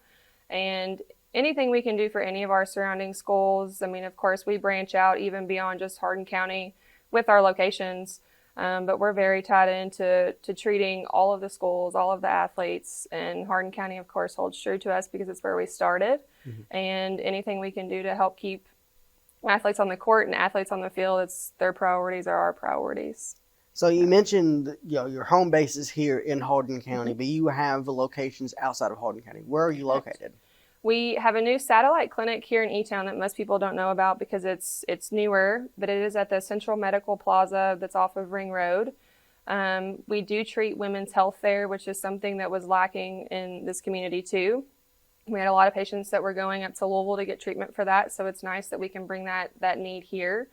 And anything we can do for any of our surrounding schools. I mean, of course, we branch out even beyond just Hardin County with our locations. But we're very tied into treating all of the schools, all of the athletes, and Hardin County, of course, holds true to us because it's where we started. And anything we can do to help keep athletes on the court and athletes on the field, their priorities are our priorities. So you mentioned your home base is here in Hardin County, but you have locations outside of Hardin County. Where are you located? We have a new satellite clinic here in E-Town that most people don't know about because it's newer, but it is at the Central Medical Plaza that's off of Ring Road. We do treat women's health there, which is something that was lacking in this community too. We had a lot of patients that were going up to Louisville to get treatment for that, so it's nice that we can bring that need here.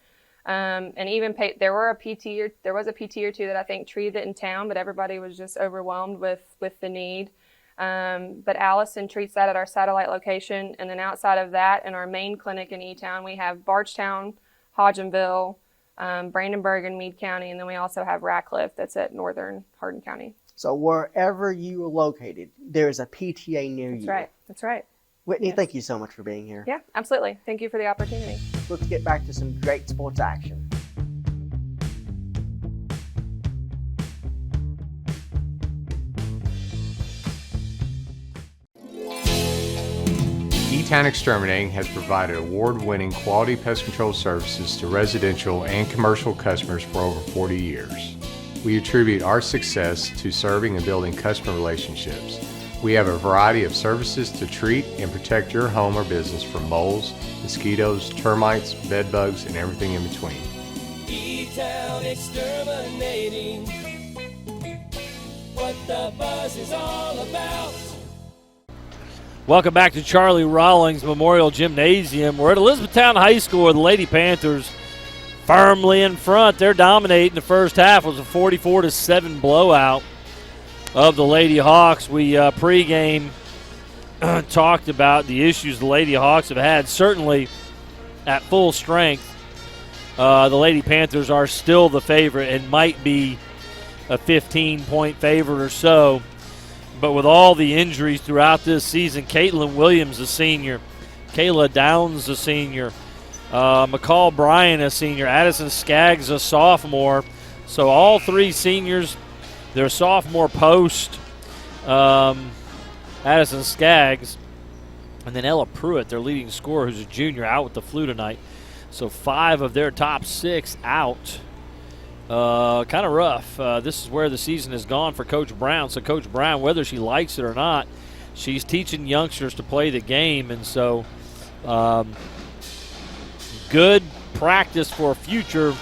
And even there was a PT or two that I think treated it in town, but everybody was just overwhelmed with the need. But Allison treats that at our satellite location. And then outside of that, in our main clinic in E-Town, we have Bardstown, Hodgenville, Brandenburg and Meade County. And then we also have Radcliffe that's at northern Hardin County. So wherever you are located, there is a PTA near you. That's right. Whitney, thank you so much for being here. Yeah, absolutely. Thank you for the opportunity. Let's get back to some great sports action. E-Town Exterminating has provided award-winning quality pest control services to residential and commercial customers for over 40 years. We attribute our success to serving and building customer relationships. We have a variety of services to treat and protect your home or business from moles, mosquitoes, termites, bed bugs, and everything in between. E-Town Exterminating, what the buzz is all about. Welcome back to Charlie Rawlings Memorial Gymnasium. We're at Elizabethtown High School where the Lady Panthers firmly in front. They're dominating the first half. It was a 44-7 blowout of the Lady Hawks. We pregame talked about the issues the Lady Hawks have had. Certainly at full strength, the Lady Panthers are still the favorite and might be a 15-point favorite or so. But with all the injuries throughout this season, Caitlin Williams, a senior, Kayla Downs, a senior, McCall Bryan, a senior, Addison Skaggs, a sophomore. So all 3 seniors, their sophomore post, Addison Skaggs, and then Ella Pruitt, their leading scorer, who's a junior, out with the flu tonight. So 5 of their top 6 out. Kind of rough. This is where the season has gone for Coach Brown. So Coach Brown, whether she likes it or not, she's teaching youngsters to play the game. And so good practice for future.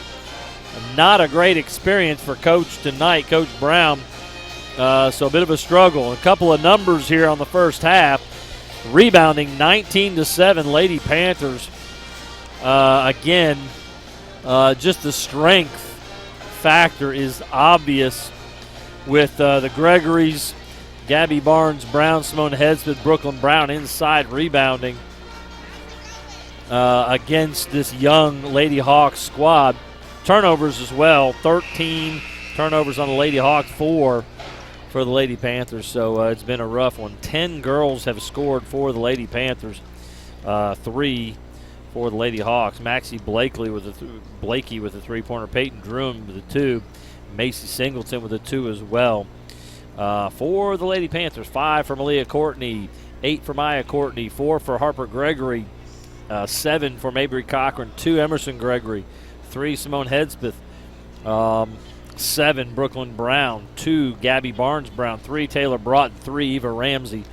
Not a great experience for Coach tonight, Coach Brown. So a bit of a struggle. A couple of numbers here on the first half. Rebounding 19-7 Lady Panthers. Again, just the strength factor is obvious with the Gregorys, Gabby Barnes, Brown, Simone Hedsmith, Brooklyn Brown inside rebounding against this young Lady Hawks squad. Turnovers as well, 13 turnovers on the Lady Hawks, 4 for the Lady Panthers. So it's been a rough one. 10 girls have scored for the Lady Panthers, 3 for the Lady Hawks. Maxie Blakey with a three-pointer, Peyton Druin with a 2, Macy Singleton with a 2 as well. For the Lady Panthers, 5 for Malia Courtney, 8 for Maya Courtney, 4 for Harper Gregory, 7 for Mabry Cochran, 2 Emerson Gregory, 3 Simone Hedspeth, 7 Brooklyn Brown, 2 Gabby Barnes Brown, 3 Taylor Broughton, 3 Eva Ramsey.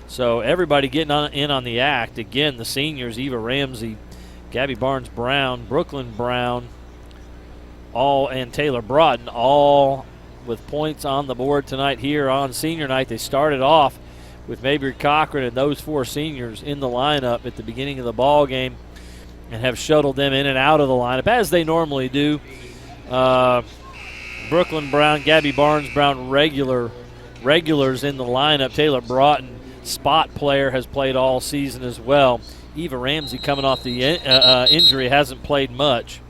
So everybody getting in on the act. Again, the seniors, Eva Ramsey, Gabby Barnes Brown, Brooklyn Brown, and Taylor Broughton, all with points on the board tonight here on senior night. They started off with Mabry Cochran and those 4 seniors in the lineup at the beginning of the ball game and have shuttled them in and out of the lineup as they normally do. Brooklyn Brown, Gabby Barnes Brown, regulars in the lineup. Taylor Broughton, spot player, has played all season as well. Eva Ramsey, coming off the injury, hasn't played much.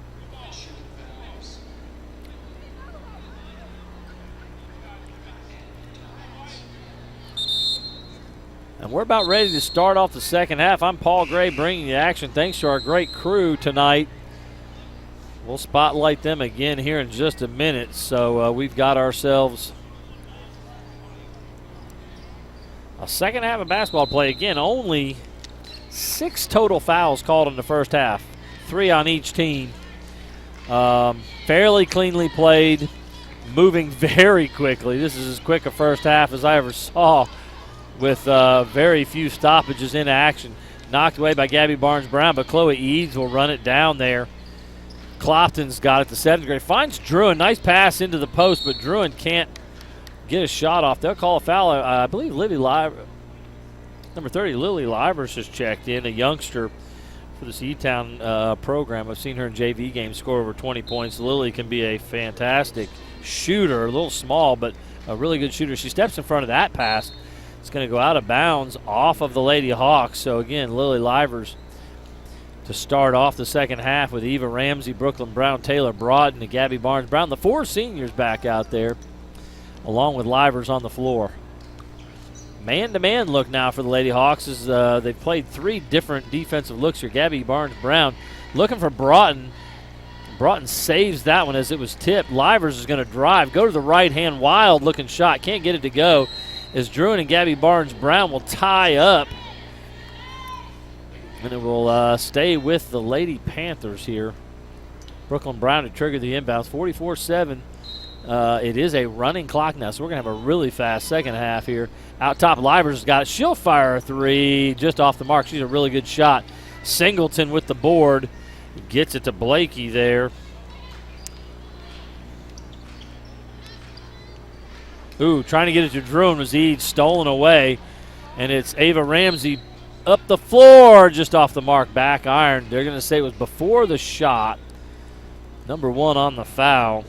And we're about ready to start off the second half. I'm Paul Gray bringing you action thanks to our great crew tonight. We'll spotlight them again here in just a minute. So we've got ourselves a second half of basketball play. Again, only 6 total fouls called in the first half, 3 on each team. Fairly cleanly played, moving very quickly. This is as quick a first half as I ever saw, with very few stoppages in action. Knocked away by Gabby Barnes-Brown, but Chloe Eads will run it down there. Clopton's got it, the 7th grade. Finds Druin. Nice pass into the post, but Druin can't get a shot off. They'll call a foul. I believe number 30, Lily Livers, has checked in, a youngster for this E-Town program. I've seen her in JV games score over 20 points. Lily can be a fantastic shooter, a little small, but a really good shooter. She steps in front of that pass. It's going to go out of bounds off of the Lady Hawks. So, again, Lily Livers to start off the second half with Eva Ramsey, Brooklyn Brown, Taylor Broughton, and Gabby Barnes-Brown. The 4 seniors back out there, along with Livers on the floor. Man-to-man look now for the Lady Hawks as they've played 3 different defensive looks here. Gabby Barnes-Brown looking for Broughton. Broughton saves that one as it was tipped. Livers is going to drive, go to the right hand, wild-looking shot. Can't get it to go as Druin and Gabby Barnes-Brown will tie up. And it will stay with the Lady Panthers here. Brooklyn Brown to trigger the inbounds, 44-7. It is a running clock now, so we're going to have a really fast second half here. Out top, Livers has got it. She'll fire a 3 just off the mark. She's a really good shot. Singleton with the board. Gets it to Blakey there. Ooh, trying to get it to Druin was Eads, stolen away. And it's Ava Ramsey up the floor, just off the mark, back iron. They're going to say it was before the shot. Number 1 on the foul.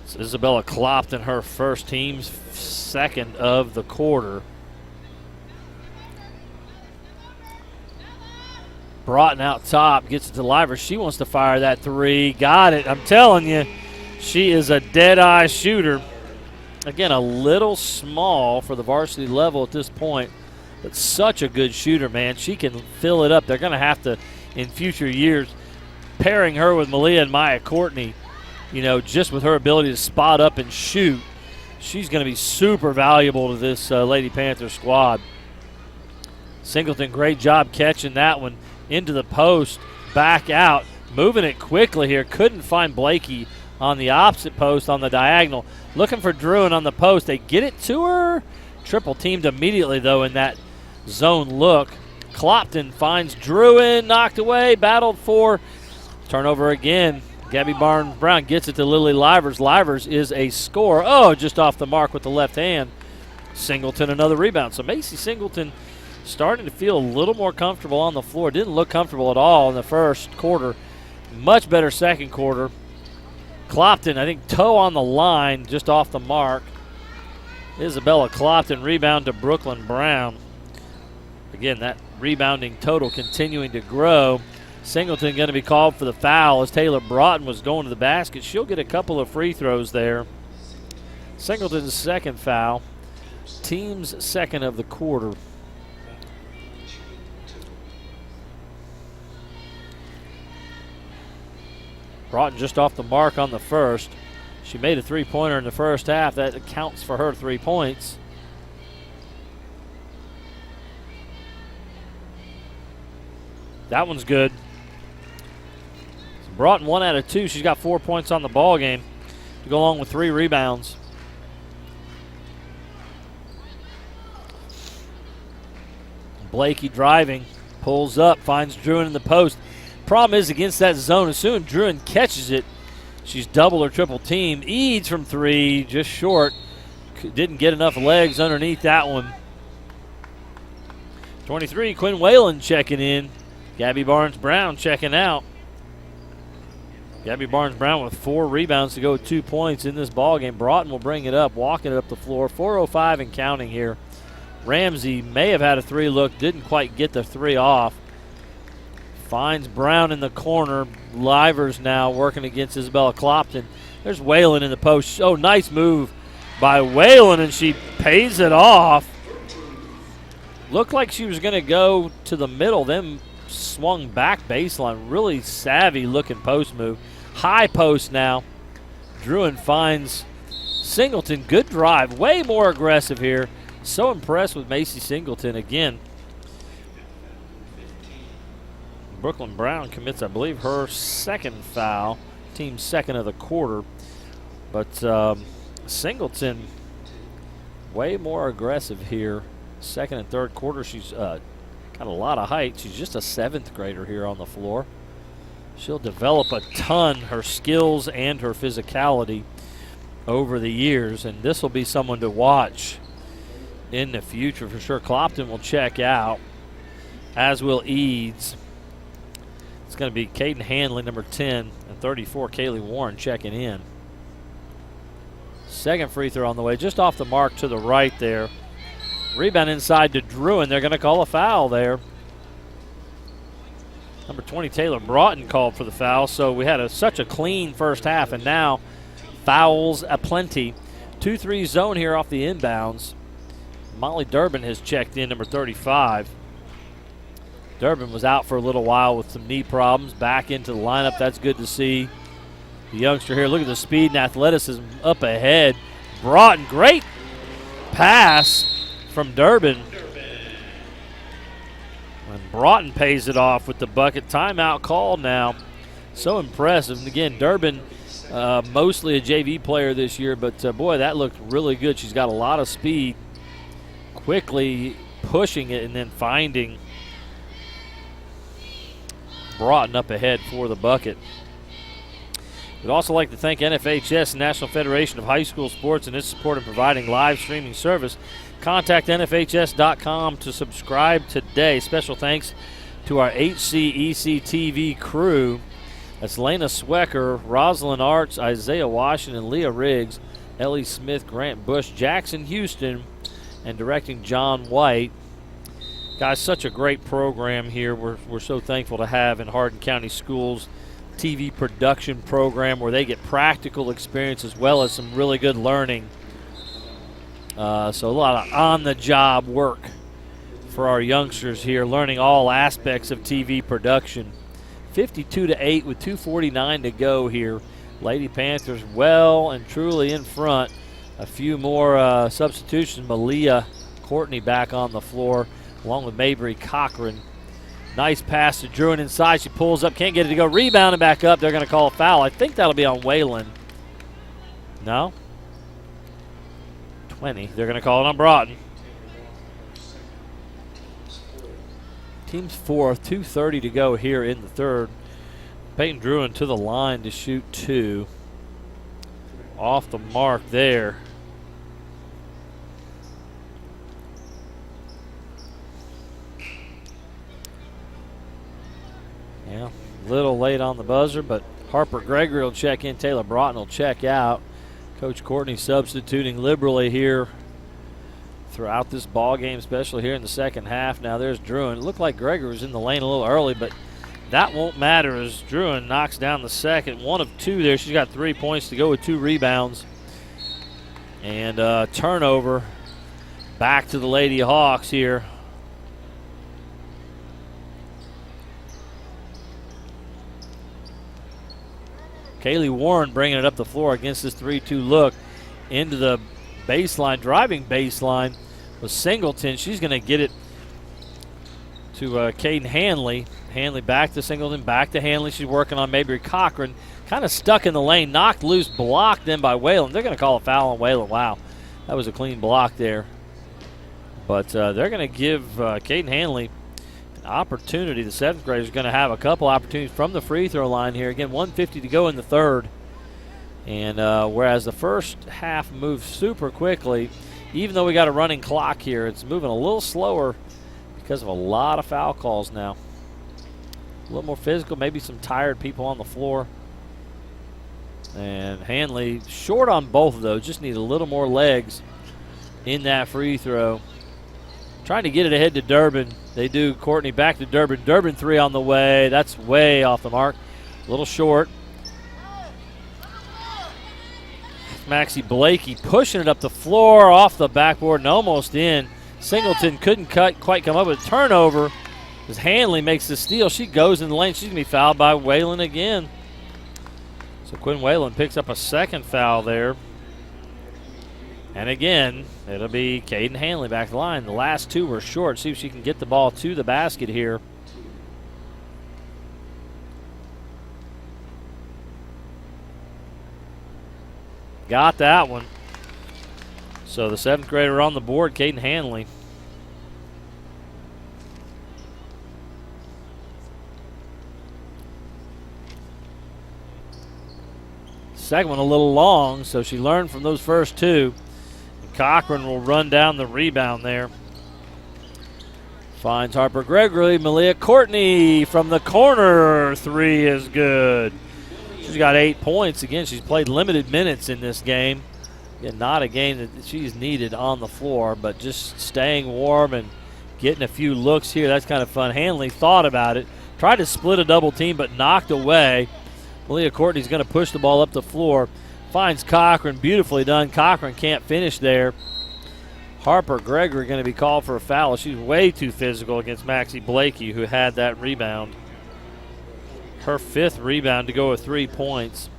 It's Isabella Clopton, her first, team's 2nd of the quarter. Broughton out top, gets it to Livers. She wants to fire that 3. Got it. I'm telling you, she is a dead-eye shooter. Again, a little small for the varsity level at this point, but such a good shooter, man. She can fill it up. They're going to have to, in future years, pairing her with Malia and Maya Courtney, just with her ability to spot up and shoot, she's going to be super valuable to this Lady Panther squad. Singleton, great job catching that one into the post, back out, moving it quickly here. Couldn't find Blakey on the opposite post on the diagonal. Looking for Druin on the post. They get it to her. Triple teamed immediately, though, in that zone look. Clopton finds Druin, knocked away, battled for. Turnover again. Gabby Barnes-Brown gets it to Lily Livers. Livers is a scorer. Oh, just off the mark with the left hand. Singleton, another rebound. So Macy Singleton starting to feel a little more comfortable on the floor. Didn't look comfortable at all in the first quarter. Much better second quarter. Clopton, I think, toe on the line, just off the mark. Isabella Clopton, rebound to Brooklyn Brown. Again, that rebounding total continuing to grow. Singleton going to be called for the foul as Taylor Broughton was going to the basket. She'll get a couple of free throws there. Singleton's 2nd foul. Team's 2nd of the quarter. Broughton just off the mark on the first. She made a three-pointer in the first half. That accounts for her 3 points. That one's good. So Broughton 1 out of 2. She's got 4 points on the ball game to go along with 3 rebounds. Blakey driving, pulls up, finds Druin in the post. Problem is against that zone, as soon as Druin catches it, she's double or triple teamed. Eads from 3, just short. Didn't get enough legs underneath that one. 23, Quinn Whalen checking in. Gabby Barnes-Brown checking out. Gabby Barnes-Brown with 4 rebounds to go with 2 points in this ball game. Broughton will bring it up, walking it up the floor. 4:05 and counting here. Ramsey may have had a 3 look, didn't quite get the 3 off. Finds Brown in the corner. Livers now working against Isabella Clopton. There's Whalen in the post. Oh, nice move by Whalen, and she pays it off. Looked like she was going to go to the middle, then swung back baseline. Really savvy looking post move. High post now. Druin finds Singleton. Good drive. Way more aggressive here. So impressed with Macy Singleton again. Brooklyn Brown commits, I believe, her second foul. Team second of the quarter. But Singleton way more aggressive here. Second and third quarter, she's got a lot of height. She's just a 7th grader here on the floor. She'll develop a ton, her skills and her physicality over the years, and this will be someone to watch in the future for sure. Clopton will check out, as will Eads. It's going to be Caden Hanley, number 10, and 34, Kaylee Warren checking in. Second free throw on the way, just off the mark to the right there. Rebound inside to Druin. They're going to call a foul there. Number 20, Taylor Broughton, called for the foul. So we had such a clean first half, and now fouls aplenty. 2-3 zone here off the inbounds. Molly Durbin has checked in, number 35. Durbin was out for a little while with some knee problems. Back into the lineup. That's good to see. The youngster here, look at the speed and athleticism up ahead. Broughton, great pass from Durbin. And Broughton pays it off with the bucket. Timeout called now. So impressive. And again, Durbin, mostly a JV player this year, but boy, that looked really good. She's got a lot of speed. Quickly pushing it and then finding Broughton up ahead for the bucket. We'd also like to thank NFHS, National Federation of High School Sports, and its support in providing live streaming service. Contact NFHS.com to subscribe today. Special thanks to our HCEC-TV crew. That's Lena Swecker, Rosalind Arts, Isaiah Washington, Leah Riggs, Ellie Smith, Grant Bush, Jackson Houston, and directing John White. Guys, such a great program here. We're so thankful to have in Hardin County Schools TV production program where they get practical experience as well as some really good learning. So a lot of on-the-job work for our youngsters here, learning all aspects of TV production. 52-8 with 2:49 to go here. Lady Panthers well and truly in front. A few more substitutions. Malia Courtney back on the floor along with Mabry Cochran. Nice pass to Druin inside. She pulls up, can't get it to go. Rebound and back up. They're going to call a foul. I think that'll be on Whalen. No? 20. They're going to call it on Broughton. Team's fourth. 2:30 to go here in the third. Peyton Druin to the line to shoot 2. Off the mark there. Yeah, a little late on the buzzer, but Harper Gregory will check in. Taylor Broughton will check out. Coach Courtney substituting liberally here throughout this ball game, especially here in the second half. Now there's Druin. It looked like Gregory was in the lane a little early, but that won't matter as Druin knocks down the second. 1 of 2 there. She's got 3 points to go with 2 rebounds. And turnover back to the Lady Hawks here. Kaylee Warren bringing it up the floor against this 3-2 look into the baseline, driving baseline with Singleton. She's going to get it to Caden Hanley. Hanley back to Singleton, back to Hanley. She's working on Mabry Cochran. Kind of stuck in the lane, knocked loose, blocked in by Whalen. They're going to call a foul on Whalen. Wow, that was a clean block there. But they're going to give Caden Hanley an opportunity. The 7th grader is going to have a couple opportunities from the free throw line here. Again, 1:50 to go in the third. And whereas the first half moved super quickly, even though we got a running clock here, it's moving a little slower because of a lot of foul calls now. A little more physical, maybe some tired people on the floor. And Hanley short on both of those, just need a little more legs in that free throw. Trying to get it ahead to Durbin. They do. Courtney back to Durbin. Durbin 3 on the way. That's way off the mark. A little short. Maxie Blakey pushing it up the floor, off the backboard and almost in. Singleton couldn't quite come up with a turnover as Hanley makes the steal. She goes in the lane. She's going to be fouled by Whalen again. So Quinn Whalen picks up a second foul there. And again, it'll be Caden Hanley back to the line. The last two were short. See if she can get the ball to the basket here. Got that one. So the 7th grader on the board, Caden Hanley. Second one a little long, so she learned from those first two. And Cochran will run down the rebound there. Finds Harper Gregory. Malia Courtney from the corner. 3 is good. She's got 8 points. Again, she's played limited minutes in this game. Again, not a game that she's needed on the floor, but just staying warm and getting a few looks here. That's kind of fun. Hanley thought about it. Tried to split a double team, but knocked away. Malia Courtney's going to push the ball up the floor. Finds Cochran. Beautifully done. Cochran can't finish there. Harper Gregory going to be called for a foul. She's way too physical against Maxie Blakey, who had that rebound. Her 5th rebound to go with 3 points.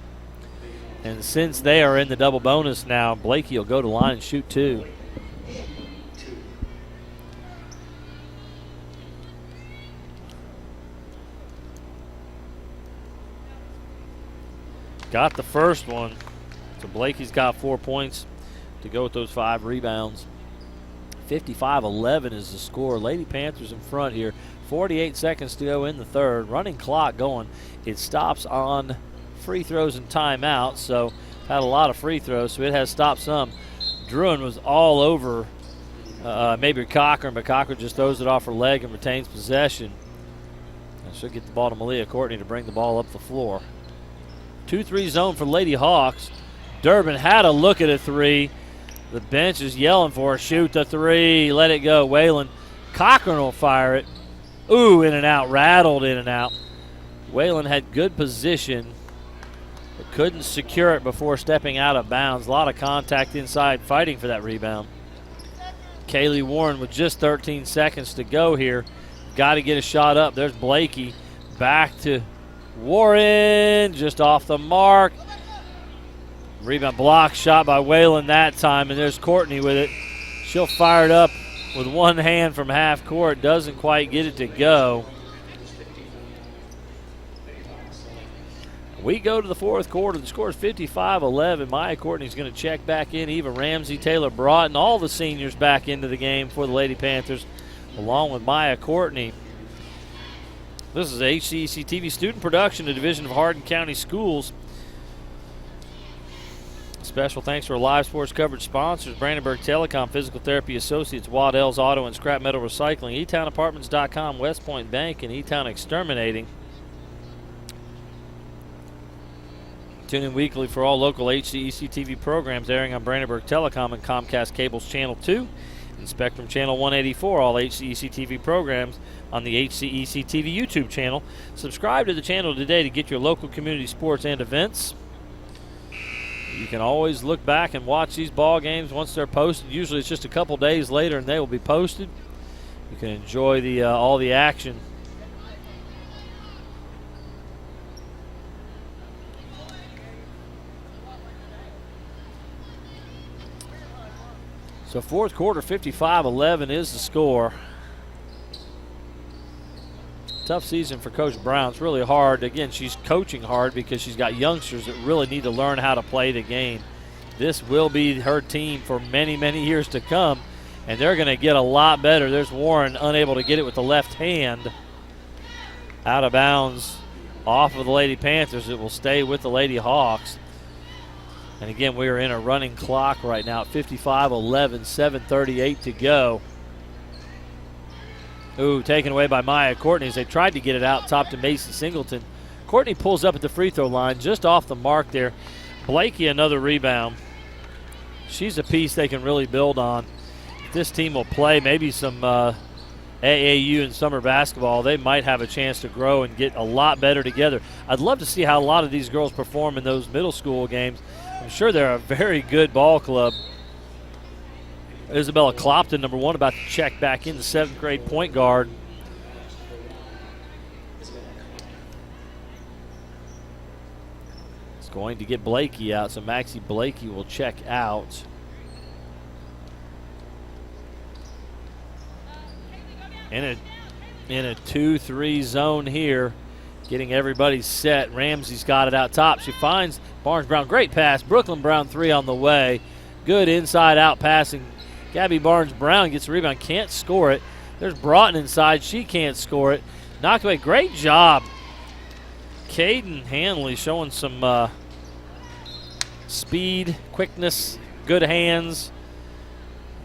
And since they are in the double bonus now, Blakey will go to the line and shoot 2. Got the first one. So Blakey's got 4 points to go with those 5 rebounds. 55-11 is the score. Lady Panthers in front here. 48 seconds to go in the third. Running clock going. It stops on free throws and timeouts, so had a lot of free throws, so it has stopped some. Druin was all over maybe Cochran, but Cochran just throws it off her leg and retains possession. And she'll get the ball to Malia Courtney to bring the ball up the floor. 2-3 zone for Lady Hawks. Durbin had a look at a 3. The bench is yelling for her. Shoot the 3. Let it go. Whalen. Cochran will fire it. Ooh, in and out. Rattled in and out. Whalen had good position, but couldn't secure it before stepping out of bounds. A lot of contact inside fighting for that rebound. Kaylee Warren with just 13 seconds to go here. Got to get a shot up. There's Blakey. Back to Warren. Just off the mark. Rebound block shot by Whalen that time, and there's Courtney with it. She'll fire it up with one hand from half court. Doesn't quite get it to go. We go to the fourth quarter. The score is 55-11. Maya Courtney's going to check back in. Eva Ramsey, Taylor Broughton, all the seniors back into the game for the Lady Panthers, along with Maya Courtney. This is HCEC-TV student production, a division of Hardin County Schools. Special thanks to our live sports coverage sponsors, Brandenburg Telecom, Physical Therapy Associates, Waddell's Auto and Scrap Metal Recycling, eTownApartments.com, West Point Bank, and eTown Exterminating. Tune in weekly for all local HCEC-TV programs airing on Brandenburg Telecom and Comcast Cable's Channel 2 and Spectrum Channel 184, all HCEC-TV programs on the HCEC-TV YouTube channel. Subscribe to the channel today to get your local community sports and events. You can always look back and watch these ball games once they're posted. Usually it's just a couple days later and they will be posted. You can enjoy all the action. So fourth quarter, 55-11 is the score. Tough season for Coach Brown. It's really hard. Again, she's coaching hard because she's got youngsters that really need to learn how to play the game. This will be her team for many, many years to come, and they're going to get a lot better. There's Warren unable to get it with the left hand. Out of bounds off of the Lady Panthers. It will stay with the Lady Hawks. And again, we are in a running clock right now at 55-11, 7:38 to go. Ooh, taken away by Maya Courtney as they tried to get it out top to Macy Singleton. Courtney pulls up at the free throw line just off the mark there. Blakey another rebound. She's a piece they can really build on. If this team will play maybe some AAU and summer basketball, they might have a chance to grow and get a lot better together. I'd love to see how a lot of these girls perform in those middle school games. I'm sure they're a very good ball club. Isabella Clopton, number 1, about to check back in, the 7th grade point guard. It's going to get Blakey out, so Maxie Blakey will check out. In a 2-3 zone here, getting everybody set. Ramsey's got it out top. She finds Barnes Brown. Great pass. Brooklyn Brown 3 on the way. Good inside-out passing. Gabby Barnes Brown gets the rebound. Can't score it. There's Broughton inside. She can't score it. Knocked away. Great job. Caden Hanley showing some speed, quickness, good hands.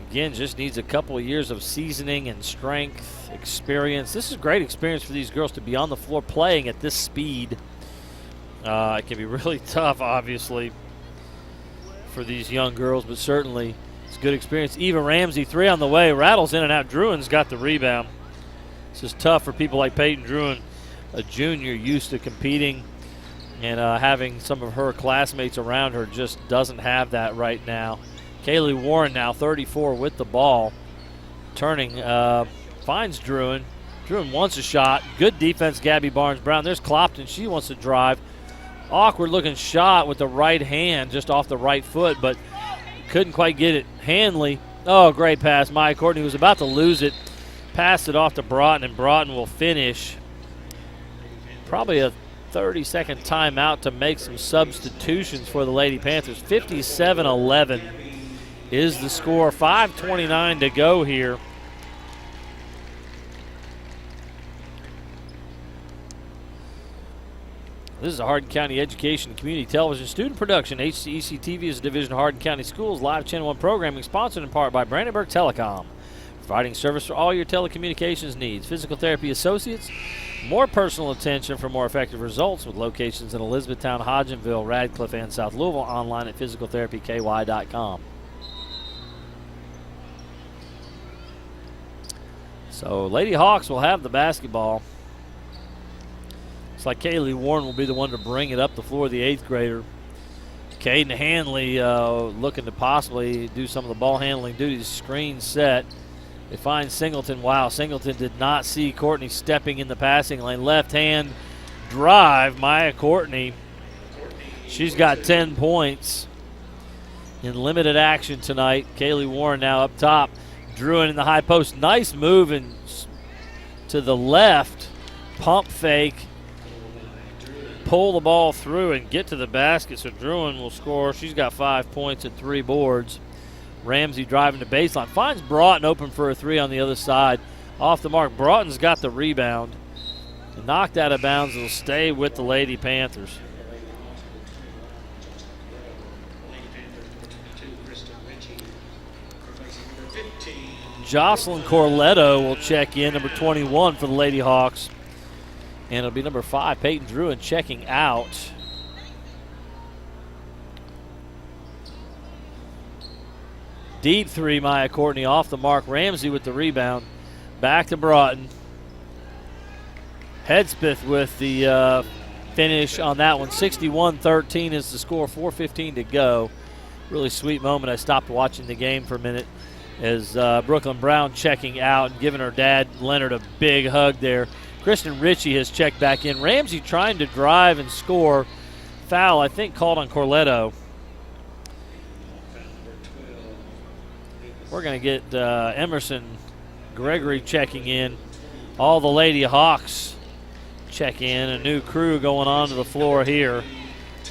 Again, just needs a couple of years of seasoning and strength, experience. This is great experience for these girls to be on the floor playing at this speed. It can be really tough, obviously, for these young girls, but certainly it's good experience. Eva Ramsey, 3 on the way, rattles in and out. Druin's got the rebound. This is tough for people like Peyton Druin, a junior used to competing and having some of her classmates around her, just doesn't have that right now. Kaylee Warren now 34 with the ball. Turning, finds Druin. Druin wants a shot. Good defense, Gabby Barnes-Brown. There's Clopton. She wants to drive. Awkward looking shot with the right hand, just off the right foot, but couldn't quite get it. Hanley, oh, great pass. Maya Courtney was about to lose it. Passed it off to Broughton, and Broughton will finish. Probably a 30-second timeout to make some substitutions for the Lady Panthers. 57-11 is the score. 5:29 to go here. This is a Hardin County Education and Community Television student production. HCEC-TV is a division of Hardin County Schools live Channel 1 programming, sponsored in part by Brandenburg Telecom, providing service for all your telecommunications needs. Physical therapy associates, more personal attention for more effective results, with locations in Elizabethtown, Hodgenville, Radcliffe, and South Louisville. Online at physicaltherapyky.com. So Lady Hawks will have the basketball. Looks like Kaylee Warren will be the one to bring it up the floor, the 8th grader. Caden Hanley looking to possibly do some of the ball handling duties. Screen set. They find Singleton. Wow, Singleton did not see Courtney stepping in the passing lane. Left hand drive. Maya Courtney. She's got 10 points in limited action tonight. Kaylee Warren now up top. Druin in the high post. Nice move and to the left. Pump fake. Pull the ball through and get to the basket, so Druin will score. She's got 5 points and 3 boards. Ramsey driving to baseline. Finds Broughton open for a 3 on the other side. Off the mark. Broughton's got the rebound. And knocked out of bounds. It'll stay with the Lady Panthers. Jocelyn Corletto will check in, number 21 for the Lady Hawks. And it'll be number 5, Peyton Druin, checking out. Deep 3, Maya Courtney off the mark. Ramsey with the rebound. Back to Broughton. Hedspeth with the finish on that one. 61-13 is the score, 4:15 to go. Really sweet moment. I stopped watching the game for a minute as Brooklyn Brown checking out and giving her dad, Leonard, a big hug there. Kristen Ritchie has checked back in. Ramsey trying to drive and score. Foul, I think, called on Corletto. We're going to get Emerson Gregory checking in. All the Lady Hawks check in. A new crew going onto the floor here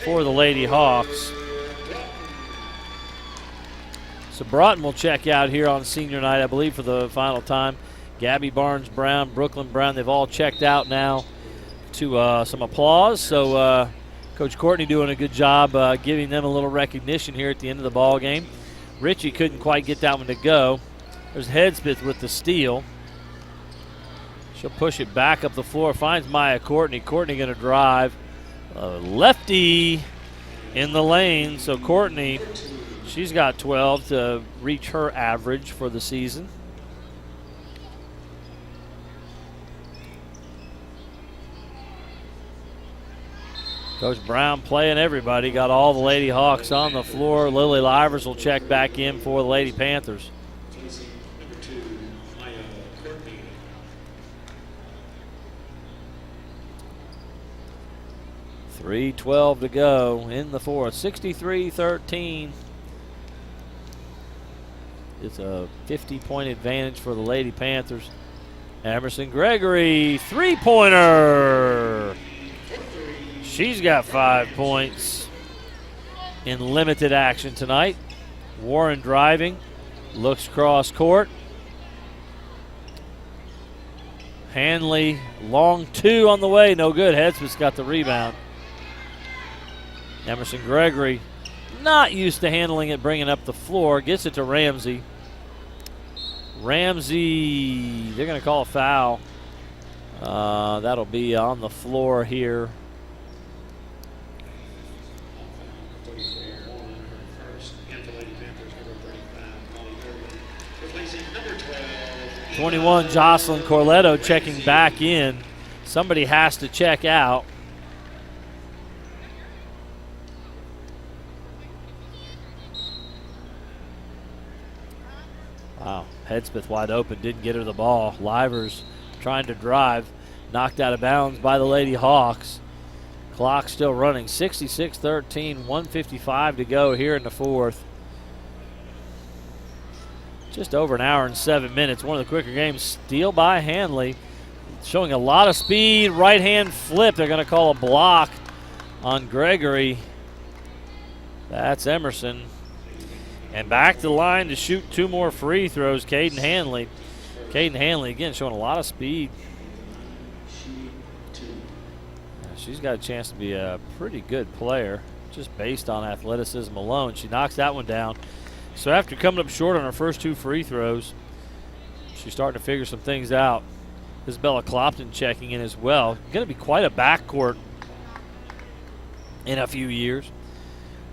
for the Lady Hawks. So Broughton will check out here on senior night, I believe, for the final time. Gabby Barnes-Brown, Brooklyn Brown, they've all checked out now to some applause. So Coach Courtney doing a good job giving them a little recognition here at the end of the ball game. Ritchie couldn't quite get that one to go. There's Hedspeth with the steal. She'll push it back up the floor, finds Maya Courtney. Courtney going to drive. Lefty in the lane. So Courtney, she's got 12 to reach her average for the season. Coach Brown playing everybody. Got all the Lady Hawks on the floor. Lily Livers will check back in for the Lady Panthers. 3:12 to go in the fourth. 63-13. It's a 50-point advantage for the Lady Panthers. Emerson Gregory, three-pointer. She's got 5 points in limited action tonight. Warren driving, looks cross court. Hanley, long two on the way, no good. Hedspeth's got the rebound. Emerson Gregory, not used to handling it, bringing up the floor, gets it to Ramsey. Ramsey, they're going to call a foul. That'll be on the floor here. #21, Jocelyn Corletto checking back in. Somebody has to check out. Wow, Hedspeth wide open, didn't get her the ball. Livers trying to drive, knocked out of bounds by the Lady Hawks. Clock still running, 66-13, 1:55 to go here in the fourth. Just over an hour and 7 minutes, one of the quicker games. Steal by Hanley, showing a lot of speed, right hand flip. They're going to call a block on Gregory. That's Emerson. And back to the line to shoot 2 more free throws, Caden Hanley. Caden Hanley, again, showing a lot of speed. She's got a chance to be a pretty good player, just based on athleticism alone. She knocks that one down. So after coming up short on her first 2 free throws, she's starting to figure some things out. Isabella Clopton checking in as well. Going to be quite a backcourt in a few years.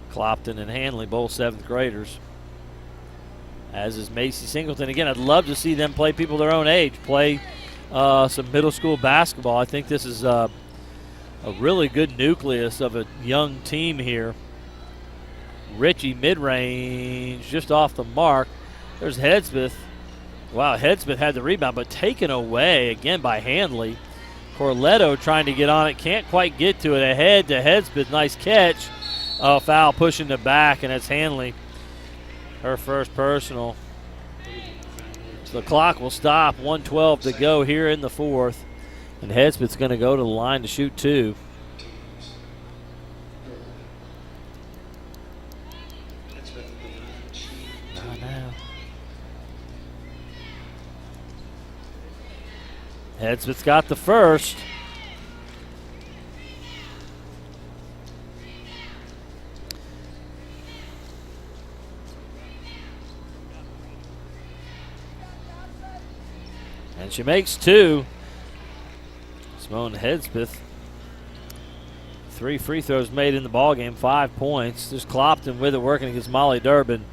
Clopton and Hanley, both 7th graders. As is Macy Singleton. Again, I'd love to see them play people their own age, play some middle school basketball. I think this is a really good nucleus of a young team here. Ritchie mid-range, just off the mark. There's Hedspeth. Wow, Hedspeth had the rebound, but taken away again by Hanley. Corletto trying to get on it, can't quite get to it. Ahead to Hedspeth, nice catch. Foul pushing it back, and it's Hanley. Her first personal. So the clock will stop, 1:12 to go here in the fourth. And Hedspeth's going to go to the line to shoot 2. Hedspeth's got the first. And she makes 2. Simone Hedspeth. 3 free throws made in the ballgame, 5 points. Just Clopton with it, working against Molly Durbin.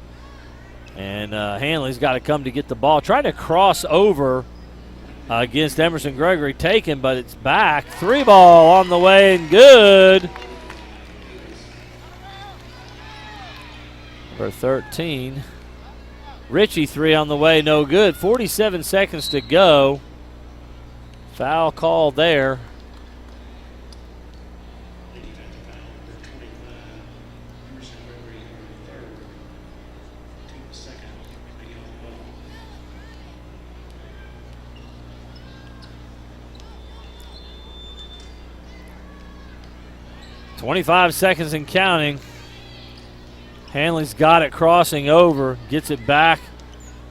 And Hanley's got to come to get the ball. Trying to cross over against Emerson Gregory, taken, but it's back. 3 ball on the way and good. For 13. Ritchie 3 on the way, no good. 47 seconds to go. Foul call there. 25 seconds and counting. Hanley's got it crossing over, gets it back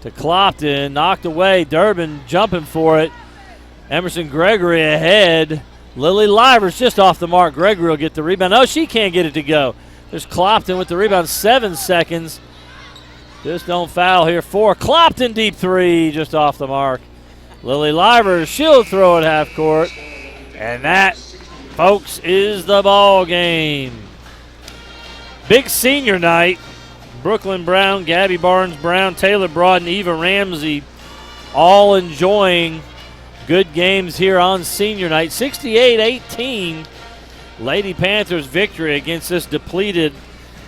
to Clopton, knocked away. Durbin jumping for it. Emerson Gregory ahead. Lily Livers just off the mark. Gregory will get the rebound. Oh, she can't get it to go. There's Clopton with the rebound, 7 seconds. Just don't foul here. 4. Clopton deep 3, just off the mark. Lily Livers, she'll throw it half court. And that, folks, is the ball game. Big senior night. Brooklyn Brown, Gabby Barnes Brown, Taylor Broad, and Eva Ramsey all enjoying good games here on senior night. 68-18, Lady Panthers victory against this depleted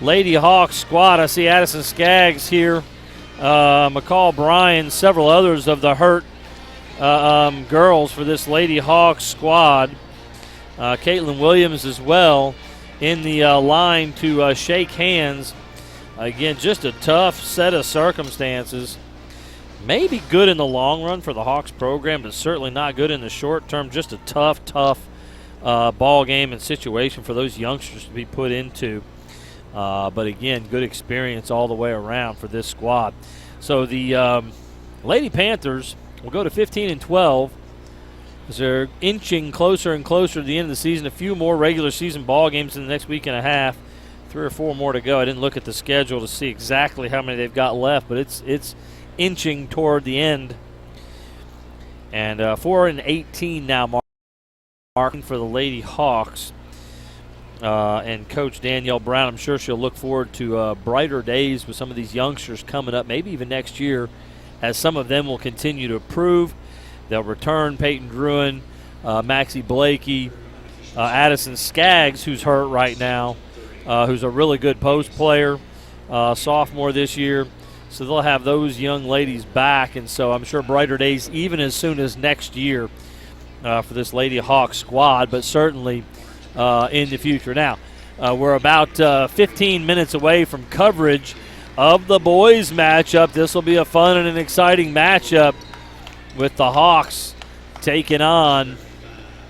Lady Hawks squad. I see Addison Skaggs here, McCall Bryan, several others of the hurt girls for this Lady Hawks squad. Caitlin Williams as well in the line to shake hands. Again, just a tough set of circumstances. Maybe good in the long run for the Hawks program, but certainly not good in the short term. Just a tough ball game and situation for those youngsters to be put into. But again, good experience all the way around for this squad. So the Lady Panthers will go to 15-12 as they're inching closer and closer to the end of the season. A few more regular season ball games in the next week and a half. 3 or 4 more to go. I didn't look at the schedule to see exactly how many they've got left, but it's inching toward the end. And 4-18 now marking for the Lady Hawks. And Coach Danielle Brown, I'm sure she'll look forward to brighter days with some of these youngsters coming up, maybe even next year, as some of them will continue to improve. They'll return Peyton Druin, Maxie Blakey, Addison Skaggs, who's hurt right now, who's a really good post player, sophomore this year. So they'll have those young ladies back, and so I'm sure brighter days even as soon as next year for this Lady Hawks squad, but certainly in the future. Now, we're about 15 minutes away from coverage of the boys matchup. This will be a fun and an exciting matchup with the Hawks taking on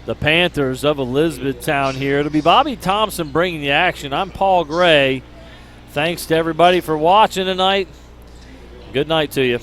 the Panthers of Elizabethtown here. It'll be Bobby Thompson bringing the action. I'm Paul Gray. Thanks to everybody for watching tonight. Good night to you.